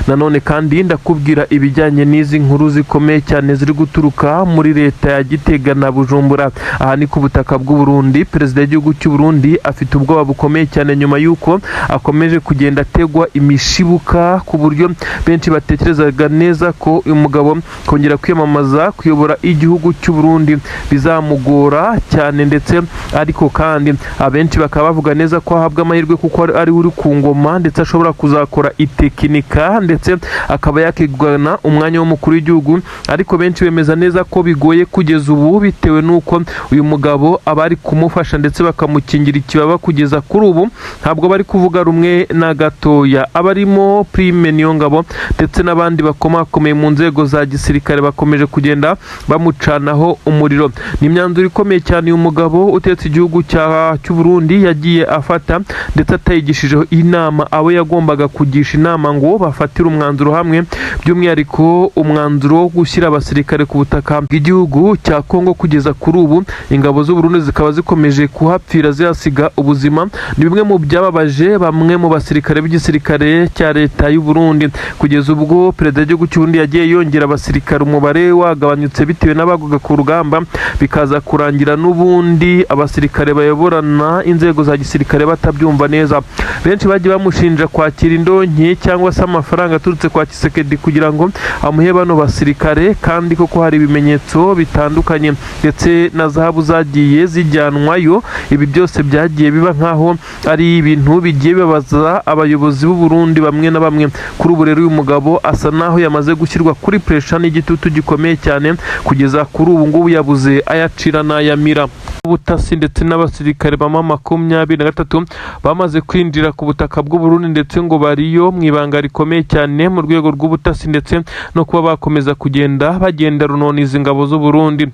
A: Nanone kandi ndakubwira ibijyanye n'izi nkuru zikomeye cyane ziri guturuka muri leta ya Gitega na Bujumbura. Aha ni ku butaka bw'u Burundi. Perezida w'igihugu cy'u Burundi afite ubwoba bukomeye cyane nyuma y'uko akomeje kugenda ategwa imishibuka ku buryo benshi batekerezaga neza ko uyu mugabo kongera kwiyamamaza kuyobora igihugu cy'u Burundi bizamugora cyane, ndetse ariko kandi abenshi bakaba bavuga neza ko ahabwa amahirwe kuko ari uri ku ngoma, ndetse ashobora kuzakora itekinika ndetse akaba yakigwana umwanya w'umukuru w'igihugu. Ariko benshi bemeza neza ko bigoye kugeza ubu bitewe n'uko uyu mugabo abari kumufasha ndetse bakamukingira ikibaba kugeza kuri ubu ntabwo bari kuvuga rumwe na gatoya. Abarimo Prime Niyongabo ndetse n'abandi bakomakomeye mu nzego za gisirikare bakomeje kugenda bamucanaho umuriro. Ni imyanzuro ikomeye cyane uyu mugabo utetse igihugu cy'u Burundi yagiye afata, ndetse atayigishijeho inama abo yagombaga kugisha inama ngo bafatira umwanzuro hamwe, by'umwihariko umwanzuro wo gushyira abasirikare ku butaka bw'igihugu cya Kongo. Kugeza kuri ubu ingabo z'u Burundi zikaba zikomeje kuhapfira zihasiga ubuzima. Ni bimwe mu byababaje bamwe mu basirikare b'igisirikare cya leta y'u Burundi, kugeza ubwo perezida w'igihugu cy'u Burundi yagiye yongera abasirikare, umubare wagabanyutse bitewe n'abaguga ku rugamba, bikaza kurangira n'ubundi abasirikare bayoborana inzego za gisirikare batabyumva neza. Benshi bagiye bamushinja kwakira indonke cyangwa se amafaranga aturutse kwa Tshisekedi kugira ngo amuhe bano basirikare, kandi koko hari ibimenyetso bitandukanye ndetse na zahabu zagiye zijyanwayo. Ibi byose byagiye biba nkaho ari ibintu bigiye bibabaza abayobozi b'u Burundi bamwe na bamwe. Kuri ubu rero uyu mugabo asa naho yamaze gushyirwa kuri pressure n'igitutu gikomeye cyane, kugeza kuri ubu ngubu yabuze ayacira n'ayamira. Ubutasi ndetse n'abasirikare ba 23 bamaze kwinjira ku butaka bw'u Burundi, ndetse ngo bariyo mu ibanga rikomeye cyane mu rwego rw'ubutasi ndetse no kuba bakomeza kugenda bagenda runoniza ingabo z'u Burundi.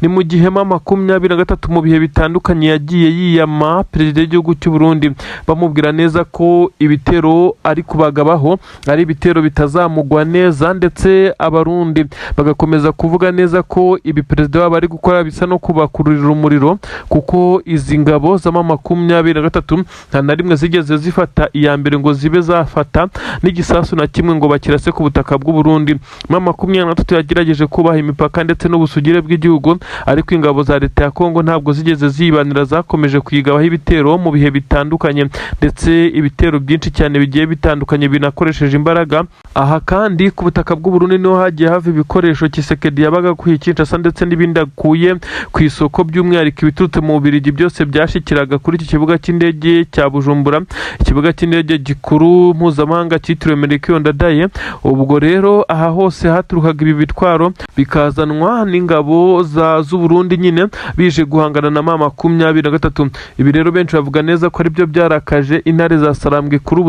A: Ni mu gihe 23 mu bihe bitandukanye yagiye yiyama perezida w'igihugu cy'u Burundi, bamubwira neza ko ibitero ari kubagabaho ari ibitero bitazamugwa neza, ndetse abarundi bagakomeza kuvuga neza ko ibi perezida wabo ari gukora bisa no kubakururira umuriro, kuko izi ngabo za 23 nta na rimwe zigeze zifata iya mbere ngo zibe zafata n'igisasu na kimwe ngo bakirase ku butaka bw'u Burundi. 23 yagerageje kubaha imipaka ndetse n'ubusugire bw'igihugu, ariko ingabo za leta ya Kongo ntabwo zigeze zibanira, zakomeje kuyigabaho ibitero mu bihe bitandukanye, ndetse ibitero byinshi cyane bigiye bitandukanye binakoresheje imbaraga. Aha kandi ku butaka bw'u Burundi niho hagiye hava ibikoresho Tshisekedi yabaga ku Kinshasa, ndetse n'ibindi akuye ku isoko, by'umwihariko ibiturutse mu Bubiligi byose byashikiraga kuri iki kibuga cy'indege cya Bujumbura, ikibuga cy'indege gikuru mpuzamahanga cyitiriwe Melchior Ndadaye. Ubwo rero aha hose haturukaga ibi bitwaro bikazanwa n'ingabo z'u Burundi nyine bije guhangana na 23. Ibi rero benshi bavuga neza ko ari byo byarakaje intare za Sarambwe kuri ubu